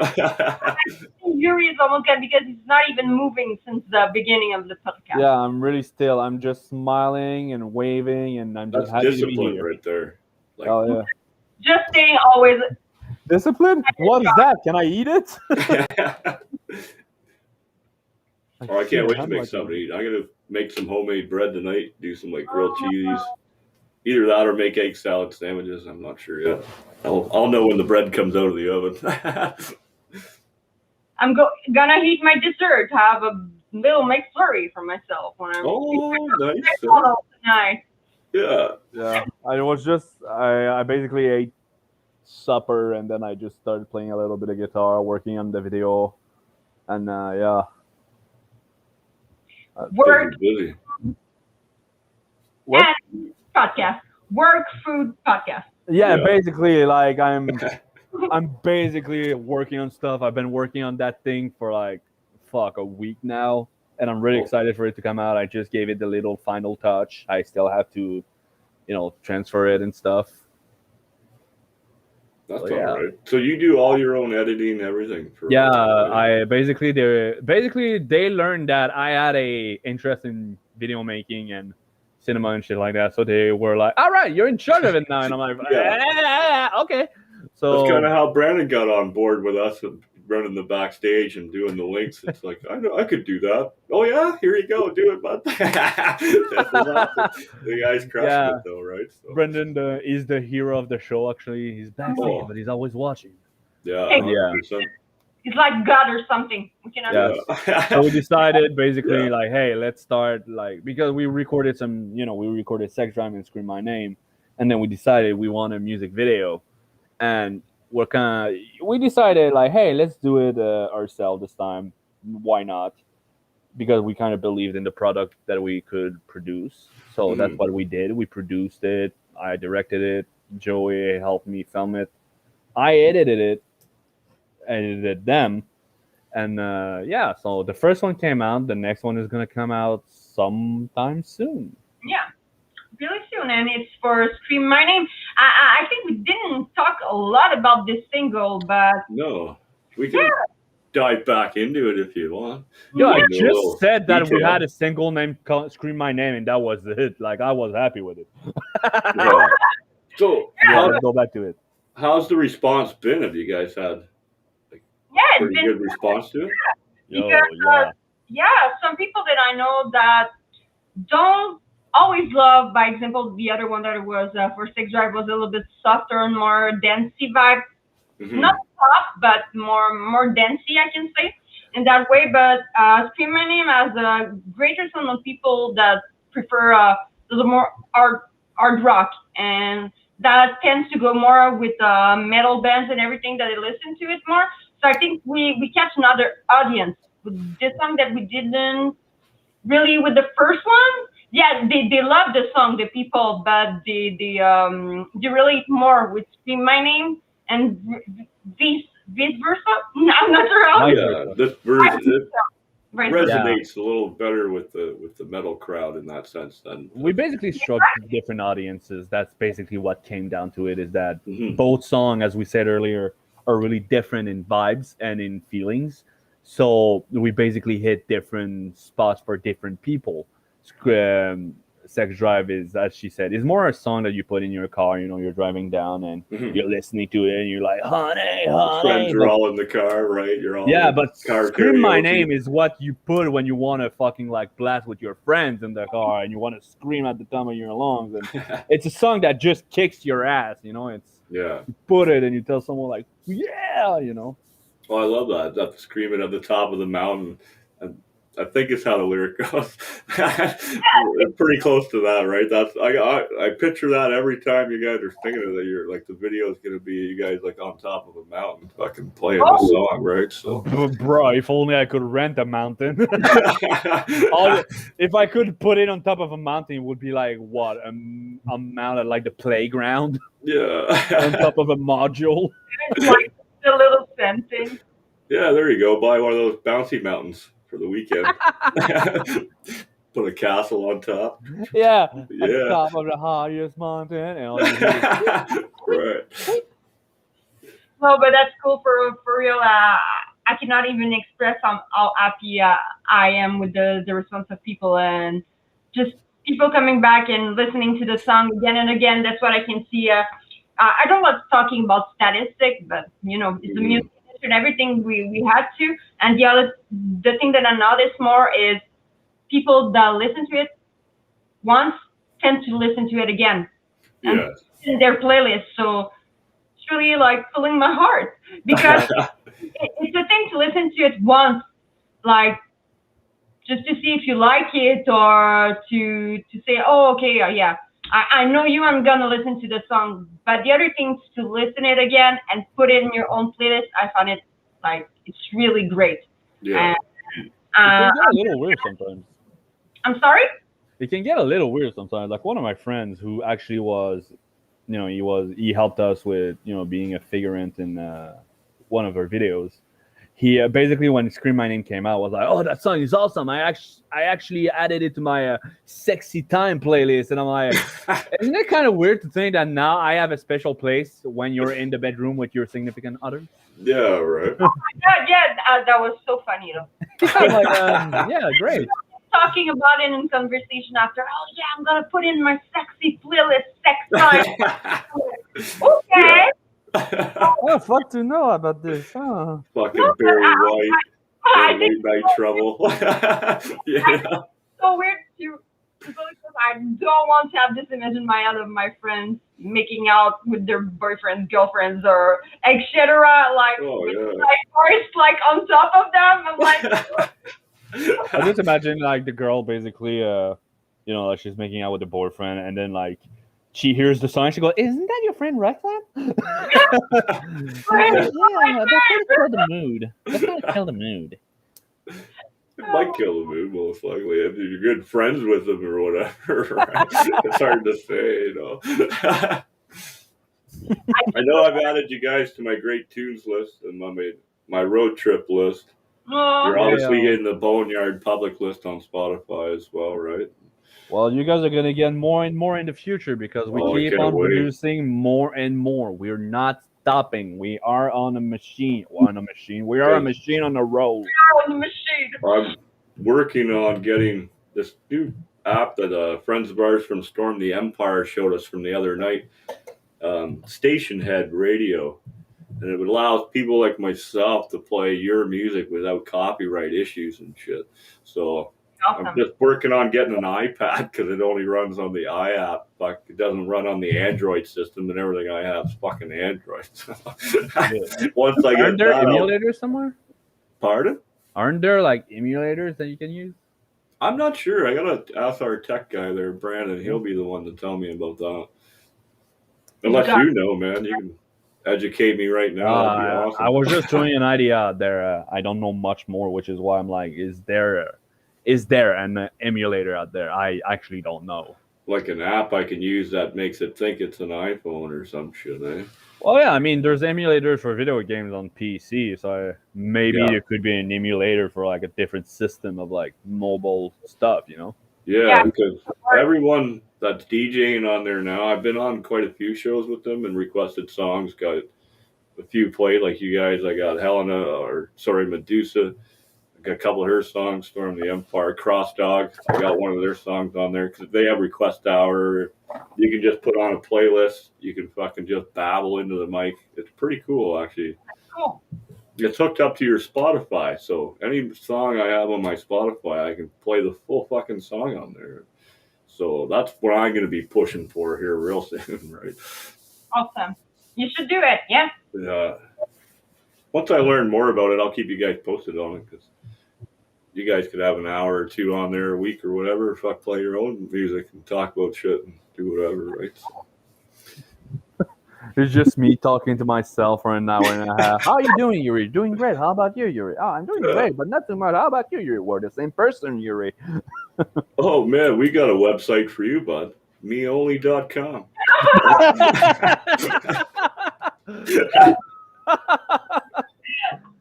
Yuri is almost gone because he's not even moving since the beginning of the podcast. Yeah, I'm really still. I'm just smiling and waving and I'm just happy to be discipline here. right there. Like, Oh, yeah. Just staying always. Discipline? What is that? Can I eat it? Oh, I can't wait to make something to eat. I'm gonna make some homemade bread tonight. Do some like grilled cheese, Either that or make egg salad sandwiches. I'm not sure yet. I'll know when the bread comes out of the oven. I'm gonna eat my dessert. Have a little McFlurry for myself when I'm Oh, nice. tonight. Yeah. Yeah, I basically ate supper and then I just started playing a little bit of guitar, working on the video, and yeah. Work Busy. What? and podcast. Work, food, podcast. Yeah, Yeah. basically, like I'm basically working on stuff. I've been working on that thing for like a week now, and I'm really Oh. excited for it to come out. I just gave it the little final touch. I still have to, transfer it and stuff. That's So, yeah. all right. So you do all your own editing, everything. Yeah, I basically they learned that I had a interest in video making and cinema and shit like that. So they were like, "All right, you're in charge of it now," and I'm like, "Okay." So that's kind of how Brandon got on board with us and running the backstage and doing the links. It's like, I know I could do that. Oh yeah, here you go, do it, bud. That's awesome. The guy's crushing it though, right? So. Brendan is the hero of the show. Actually, he's backstage, but he's always watching. Yeah, Hey, 100%. It's like God or something. We cannot. Yeah. So we decided basically like, hey, let's start because we recorded we recorded Sex Drive and Scream My Name, and then we decided we want a music video, and we decided like, hey, let's do it ourselves this time. Why not? Because we kind of believed in the product that we could produce. So that's what we did. We produced it. I directed it. Joey helped me film it. I edited them. And so the first one came out. The next one is going to come out sometime soon. Yeah, really soon. And it's for Scream My Name. I think we didn't talk a lot about this single, but... No, we can dive back into it if you want. Yeah, I just said that detail. we had a single name called Scream My Name, and that was it. Like, I was happy with it. Yeah. So, let's go back to it. How's the response been? Have you guys had pretty good response to it? Because, some people that I know that don't always love, by example, the other one that was for Sex Drive was a little bit softer and more dancey vibe. Mm-hmm. Not soft, but more dancey, I can say, in that way. But Scream My Name has a greater son of people that prefer a little more hard rock, and that tends to go more with metal bands and everything that they listen to it more. So I think we catch another audience with this song that we didn't really with the first one. Yeah, they love the song, the people, but they relate more with Scream My Name and vice versa. I'm not sure how. Yeah, this version resonates Yeah. a little better with the metal crowd in that sense. Than we basically struck different audiences. That's basically what came down to it. Is that Mm-hmm. both songs, as we said earlier, are really different in vibes and in feelings. So we basically hit different spots for different people. Sex Drive is, as she said, is more a song that you put in your car. You're driving down and you're listening to it, and you're like, honey. Friends are all in the car, right? You're all but car Scream My karaoke. Name is what you put when you want to fucking like blast with your friends in the car, and you want to scream at the top of your lungs. And it's a song that just kicks your ass. It's you put it and you tell someone like, yeah. Oh, I love that. That's screaming at the top of the mountain. I think it's how the lyric goes. Pretty close to that, right? That's I picture that every time you guys are thinking of that. You're like the video is gonna be you guys like on top of a mountain, fucking playing the song, right? So, bro, if only I could rent a mountain. If I could put it on top of a mountain, it would be like what a mountain at like the playground. Yeah, on top of a module. Like the little sentence. Yeah, there you go. Buy one of those bouncy mountains for the weekend. Put a castle on top. Yeah. At the top of the highest mountain. And all right. No, but that's cool for real. I cannot even express how happy I am with the response of people and just people coming back and listening to the song again and again. That's what I can see. I don't like talking about statistics, but it's the music and everything we had to. And the thing that I notice more is people that listen to it once tend to listen to it again. and Yes. in their playlist. So it's really like filling my heart because it's a thing to listen to it once, like just to see if you like it or to say, oh, okay, yeah, I know you, I'm gonna listen to the song. But the other thing is to listen it again and put it in your own playlist. I find it like it's really great. Yeah. And, It uh, can get a little weird sometimes. I'm sorry. It can get a little weird sometimes. Like one of my friends who actually was, he helped us with being a figurant in one of our videos. He basically, when Scream My Name came out, was like, "Oh, that song is awesome! I actually added it to my sexy time playlist." And I'm like, isn't it kind of weird to think that now I have a special place when you're in the bedroom with your significant other? Yeah, right. That was so funny though. I'm like, yeah, great. Talking about it in conversation after. Oh yeah, I'm gonna put in my sexy playlist, sex time. Okay. Oh, fuck to know about this. Huh? Fucking No, but Barry White I and think Late Night Trouble. Yeah. it's so weird to because I don't want to have this image in my head of my friends making out with their boyfriends, girlfriends, or etc. Like Oh, with yeah. my voice like on top of them. I'm like, I just imagine like the girl basically, like she's making out with the boyfriend, and then like she hears the song, she goes, "Isn't that your friend Roxanne?" Yeah, that kind of killed the mood. That kind of killed the mood. It might kill the mood, most likely, if you're good friends with them or whatever. Right? It's hard to say, I know I've added you guys to my great tunes list and my road trip list. You're obviously getting the Boneyard public list on Spotify as well, right? Well, you guys are gonna get more and more in the future because we I keep can't on wait. producing more and more. We're not stopping. We are on a machine. We're on a machine. We are a machine on the road. on the machine. I'm working on getting this new app that friends of ours from Storm the Empire showed us from the other night. Station Head Radio, and it would allow people like myself to play your music without copyright issues and shit. So Awesome. I'm just working on getting an iPad because it only runs on the iApp. Like it doesn't run on the Android system, and everything I have is fucking Android. Once I get Aren't there that, emulators somewhere? Pardon? Aren't there like emulators that you can use? I'm not sure. I gotta ask our tech guy there, Brandon. He'll be the one to tell me about that. Unless you know, man, you can educate me right now. That'd be awesome. I was just throwing an idea out there. I don't know much more, which is why I'm like, is there an emulator out there? I actually don't know. Like an app I can use that makes it think it's an iPhone or some shit, eh? Well, yeah, I mean, there's emulators for video games on PC, so maybe there could be an emulator for like a different system of like mobile stuff, Yeah, because everyone that's DJing on there now, I've been on quite a few shows with them and requested songs, got a few played like you guys. I got Medusa. I got a couple of her songs, Storm the Empire, Cross Dog. I got one of their songs on there because they have request hour. You can just put on a playlist. You can fucking just babble into the mic. It's pretty cool, actually. Cool. It's hooked up to your Spotify, so any song I have on my Spotify, I can play the full fucking song on there. So that's what I'm going to be pushing for here real soon, right? Awesome. You should do it, yeah. Once I learn more about it, I'll keep you guys posted on it, because you guys could have an hour or two on there a week or whatever. Fuck, play your own music and talk about shit and do whatever, right? It's just me talking to myself for an hour and a half. How are you doing, Yuri? Doing great. How about you, Yuri? Oh, I'm doing great, but not too much. How about you, Yuri? We're the same person, Yuri. Oh, man, we got a website for you, bud. meonly.com.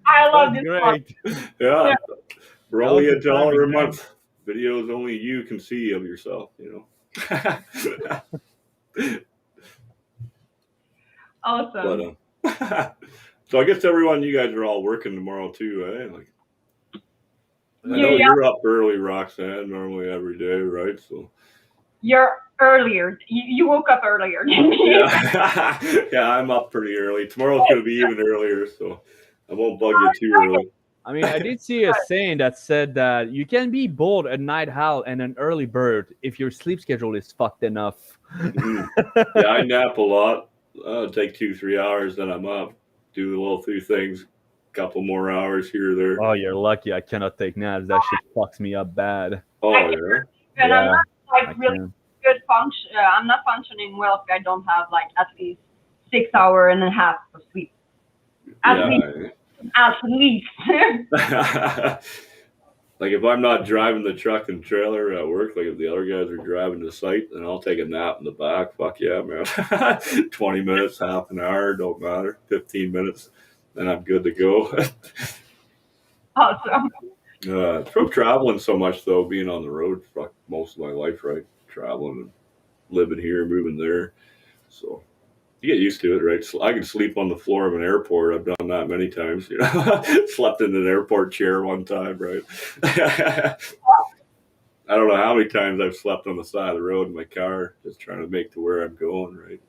I love this Great. Yeah. For only That was $1 a exciting, month. Videos only you can see of yourself, Awesome. But, so I guess everyone, you guys are all working tomorrow too, eh? Like, I know you're up early, Roxanne, normally every day, right? So You're earlier. You woke up earlier than me. yeah, I'm up pretty early. Tomorrow's going to be even earlier, so I won't bug you too early. I mean, I did see a saying that said that you can be both a night owl and an early bird if your sleep schedule is fucked enough. Yeah, I nap a lot. It'll take 2-3 hours, then I'm up. Do a little few things, couple more hours here or there. Oh, you're lucky. I cannot take naps. That shit fucks me up bad. Oh I yeah. And I'm Yeah, not I like really can. good function. I'm not functioning well if I don't have like at least 6 hours and a half of sleep. At least. At least. Like if I'm not driving the truck and trailer at work, like if the other guys are driving to site, then I'll take a nap in the back. Fuck yeah, man. 20 minutes, half an hour, don't matter. 15 minutes, then I'm good to go. Awesome. From traveling so much though, being on the road for most of my life, right? Traveling and living here, moving there. So you get used to it, right? So I can sleep on the floor of an airport. I've done that many times. You know, slept in an airport chair one time, right? I don't know how many times I've slept on the side of the road in my car, just trying to make to where I'm going, right?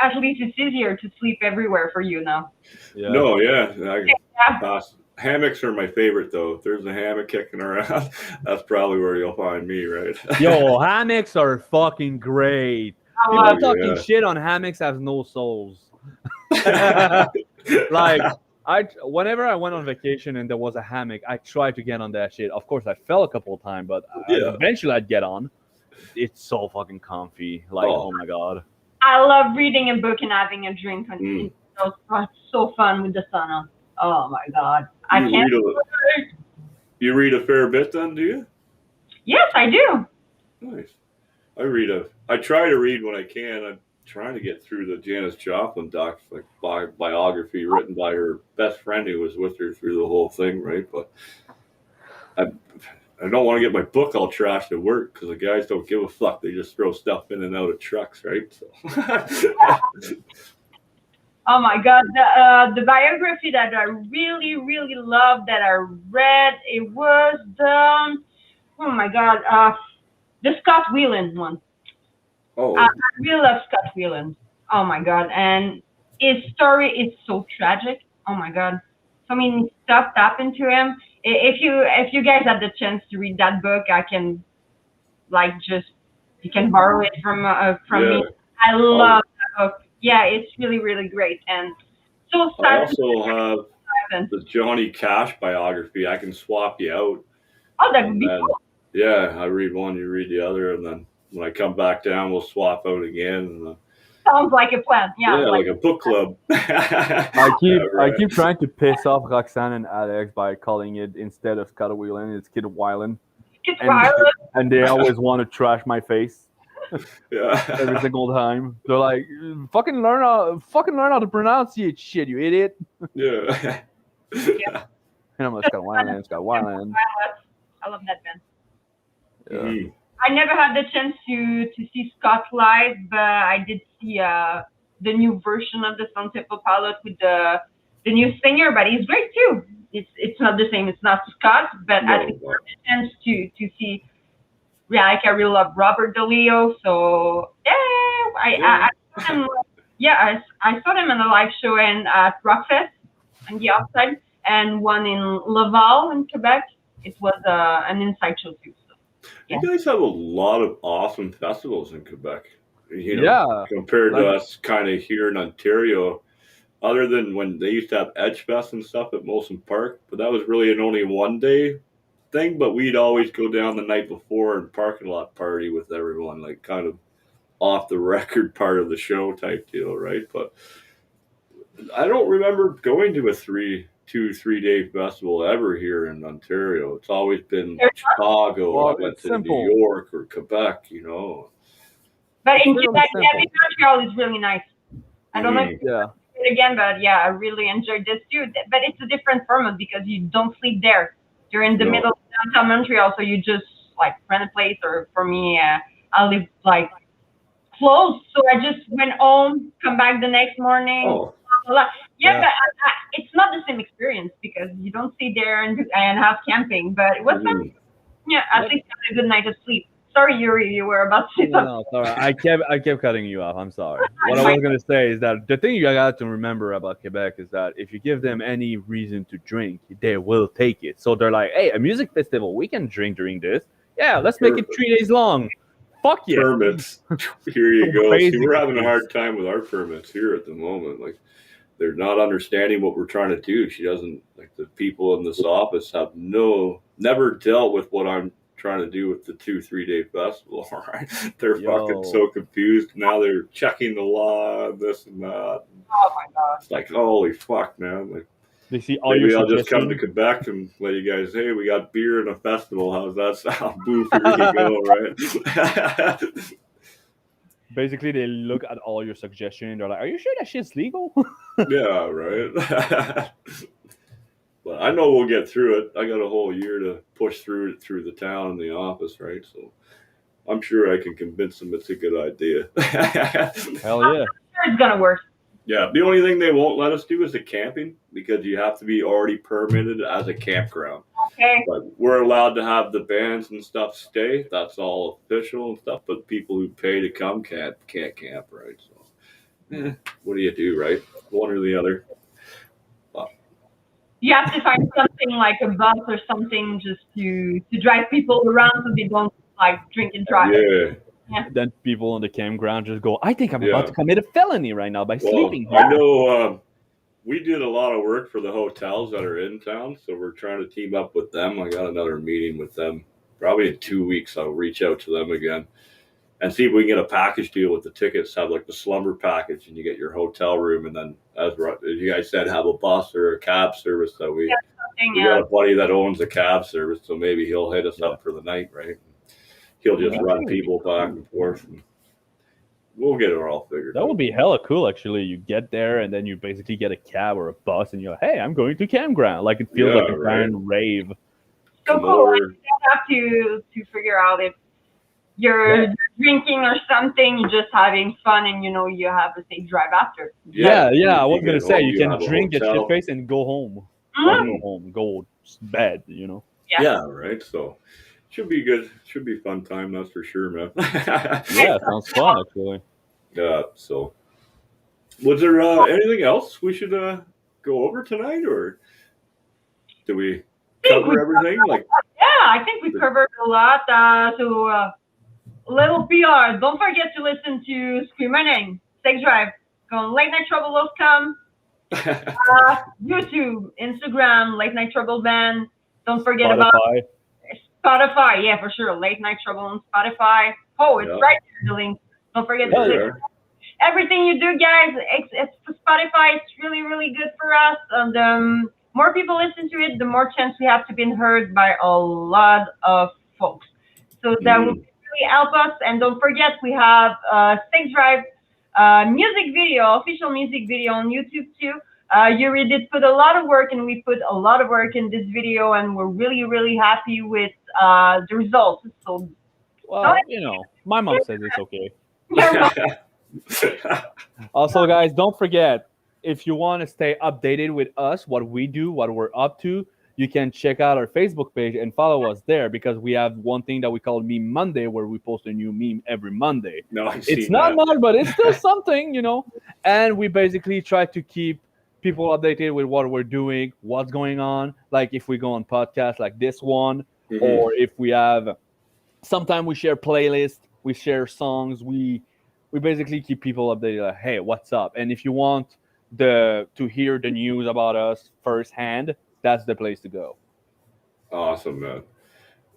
At least it's easier to sleep everywhere for you now. Yeah. No, yeah, I Yeah. can pass. Hammocks are my favorite though. If there's a hammock kicking around, that's probably where you'll find me, right? Yo, hammocks are fucking great. I People love talking yeah. shit on hammocks have no souls. Like whenever I went on vacation and there was a hammock, I tried to get on that shit. Of course, I fell a couple of times, but Yeah. eventually I'd get on. It's so fucking comfy. Like, oh my god. I love reading a book and having a drink. Mm. It's so fun with the sun on. Oh my god. I You can't. You read a fair bit then, do you? Yes, I do. Nice. I try to read when I can. I'm trying to get through the Janis Joplin docs, like biography written by her best friend who was with her through the whole thing, right? But I don't want to get my book all trashed at work because the guys don't give a fuck. They just throw stuff in and out of trucks, right? So. Oh my god, the biography that I really, really loved that I read, it was the, oh my god, the Scott Weiland one. Oh, I really love Scott Weiland. Oh my god, and his story is so tragic. Oh my god, so many stuff happened to him. If you guys have the chance to read that book, I can you can borrow it from me. I love that book. Yeah, it's really, really great. And so I sad. also have the Johnny Cash biography. I can swap you out. Oh, that would be cool. Yeah, I read one, you read the other, and then when I come back down, we'll swap out again. And, Sounds like a plan. Yeah, like a book club. I keep trying to piss off Roxanne and Alex by calling it, instead of Scott Weiland, it's Kid Weiland. And they always want to trash my face. Yeah. Every single time. They're like, fucking learn how to pronounce it, shit, you idiot. Yeah. Yeah. And I'm like, Scott Weiland. I love that band. Yeah. Mm. I never had the chance to see Scott live, but I did see the new version of the Stone Temple Pilots with the new singer, but he's great too. It's not the same. It's not Scott, but I think I had the chance to see. Yeah, like I really love Robert DeLeo, so I saw him. Yeah, I saw them in a live show at Rockfest on the outside, and one in Laval in Quebec. It was an inside show too. So, yeah. You guys have a lot of awesome festivals in Quebec. You know, compared to us kind of here in Ontario, other than when they used to have Edge Fest and stuff at Molson Park, but that was really an only one day thing, but we'd always go down the night before and parking lot party with everyone, like kind of off the record part of the show type deal, right? But I don't remember going to a 3-day festival ever here in Ontario. It's always been Chicago. Well, I went to New York or Quebec, you know. But in Quebec, Montreal is really nice. I don't know if yeah. it again, but yeah, I really enjoyed this too. But it's a different format because you don't sleep there. You're in the middle of downtown Montreal, so you just like rent a place. Or for me, I live like close, so I just went home, come back the next morning. Oh. Yeah, but it's not the same experience because you don't stay there and have camping. But it was fun. Yeah, at least have a good night of sleep. Sorry, Yuri, you were about to say something. No, sorry. I kept cutting you off. I'm sorry. What I was gonna say is that the thing you got to remember about Quebec is that if you give them any reason to drink, they will take it. So they're like, "Hey, a music festival, we can drink during this. Yeah, let's make it 3 days long. Fuck yeah." Permits. Here you So go. See, we're basically, having a hard time with our permits here at the moment. Like, they're not understanding what we're trying to do. She doesn't, like, the people in this office have never dealt with what I'm trying to do with the 2-3 day festival. Right? They're fucking Yo, so confused. Now they're checking the law and this and that. Oh my god. It's like, holy fuck, man. Like, they see all your maybe I'll just come to suggestions. Quebec and let you guys, hey, we got beer and a festival. How's that sound? Boo, here you go, right? Basically, they look at all your suggestions. They're like, "Are you sure that shit's legal?" Yeah, right. But I know we'll get through it. I got a whole year to push through it through the town and the office, right? So I'm sure I can convince them it's a good idea. Hell yeah. It's gonna work. Yeah, the only thing they won't let us do is the camping because you have to be already permitted as a campground. Okay. But we're allowed to have the bands and stuff stay. That's all official and stuff. But people who pay to come can't camp, right? So, what do you do, right? One or the other. You have to find something like a bus or something just to drive people around so they don't like drink and drive. Yeah. Then people on the campground just go, "I think I'm Yeah. about to commit a felony right now by Well, sleeping I here." know we did a lot of work for the hotels that are in town, so we're trying to team up with them. I got another meeting with them. Probably in 2 weeks, I'll reach out to them again and see if we can get a package deal with the tickets. Have like the slumber package, and you get your hotel room, and then as you guys said, have a bus or a cab service. That we got a buddy that owns a cab service, so maybe he'll hit us up for the night, right? He'll just run people back and forth. And we'll get it all figured That out. would be hella cool, actually. You get there and then you basically get a cab or a bus, and you're like, "Hey, I'm going to campground." Like it feels Yeah, like a right. giant rave. So cool. Like, you don't have to figure out if you're drinking or something. You're just having fun, and you have a safe drive after. Yeah. I You was gonna get say home, you can have a drink, get hotel. shit faced, and go home. Mhm. Not go home, go to bed. Yeah, right. So should be good. Should be fun time, that's for sure, man. Yeah, sounds fun actually. Yeah. So, was there anything else we should go over tonight, or did we cover everything? Like, Yeah, I think we covered a lot. Little PR. Don't forget to listen to Scream My Name, Sex Drive, go on Late Night Trouble.com, YouTube, Instagram, Late Night Trouble Band. Don't forget about Spotify. Spotify. Yeah, for sure. Late Night Trouble on Spotify. Oh, it's right there, the link. Don't forget to listen. Everything you do, guys, it's for Spotify. It's really, really good for us. And more people listen to it, the more chance we have to be heard by a lot of folks. So that will really help us. And don't forget, we have Sex Drive music video, official music video on YouTube too. Yuri did put a lot of work, and we put a lot of work in this video, and we're really, really happy with the results. So, well, my mom says it's okay. Also, guys, don't forget, if you want to stay updated with us, what we do, what we're up to, you can check out our Facebook page and follow us there, because we have one thing that we call Meme Monday, where we post a new meme every Monday. It's not much, but it's still something, And we basically try to keep people updated with what we're doing, what's going on. Like if we go on podcasts like this one, or if we have, sometimes we share playlists, we share songs, we basically keep people updated, like, hey, what's up? And if you want to hear the news about us firsthand, that's the place to go. Awesome, man.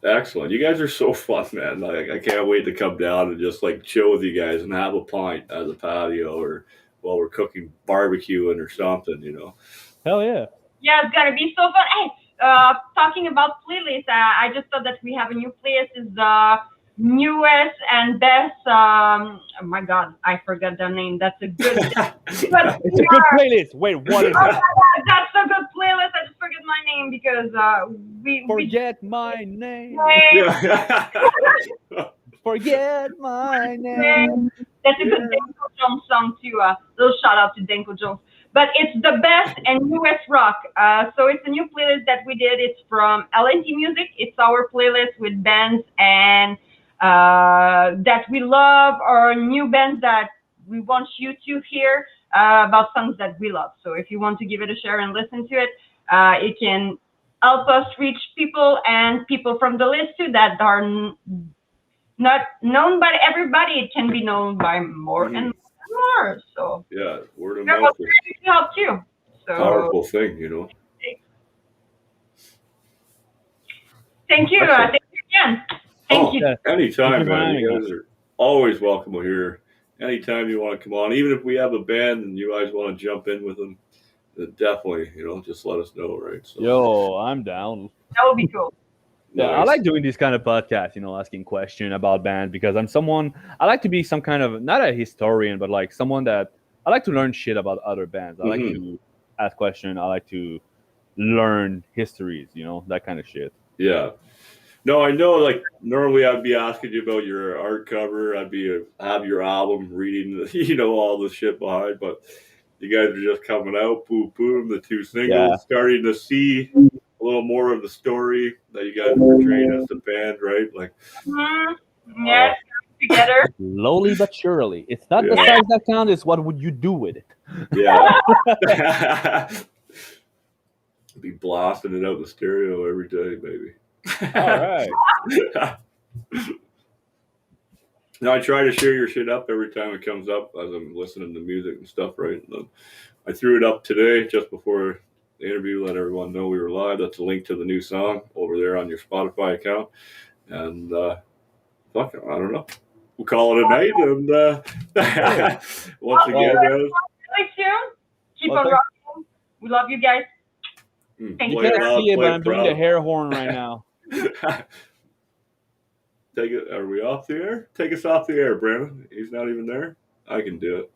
Excellent. You guys are so fun, man. Like, I can't wait to come down and just like chill with you guys and have a pint at the patio, or while we're cooking, barbecuing or something, Hell yeah. Yeah, it's gonna be so fun. Hey, talking about playlists, I just thought that we have a new playlist. Is the newest and best. Oh my God, I forgot the name. That's a good. It's a good playlist. Wait, what is it? That's a good playlist. I just forget my name because Forget my name. Forget my name. That's a good Danko Jones song too. Little shout out to Danko Jones. But it's the best and newest rock. So it's a new playlist that we did. It's from LNT Music. It's our playlist with bands and that we love, or new bands that we want you to hear about songs that we love. So if you want to give it a share and listen to it, it can help us reach people, and people from the list too that are not known by everybody. It can be known by more and more. So yeah, word of we're mouth is trying to help too. a So powerful thing, you know. thank you. Excellent. Thank you again. Thank you. Yeah. Thank Anytime, you for man. having You us. guys are always welcome here. Anytime you want to come on, even if we have a band and you guys want to jump in with them, then definitely, just let us know, right? So Yo, I'm down. That would be cool. Yeah, I nice. like doing this kind of podcast, asking questions about bands, because I like to be some kind of, not a historian, but like someone that I like to learn shit about other bands. I like Mhm. to ask questions. I like to learn histories, that kind of shit. Yeah. No, I know. Like normally, I'd be asking you about your art cover. I'd be have your album, reading, all the shit behind. But you guys are just coming out, boom, boom, the two singles, Yeah. starting to see a little more of the story that you guys are portraying as the band, right? Like, Yes, together. Slowly but surely. It's not the Yeah. size that counts, it's what would you do with it. yeah. Be blasting it out the stereo every day, baby. All right. No, I try to share your shit up every time it comes up as I'm listening to music and stuff, right? And I threw it up today just before the interview, let everyone know we were live. That's a link to the new song over there on your Spotify account. And fuck, I don't know. We'll call it a night. And once again, man, Really soon. Keep Well, on thank- rocking. We love you guys. Thank You play can't it loud, see it, play but it I'm doing the hair horn right now. Take it. Are we off the air? Take us off the air, Brandon. He's not even there. I can do it.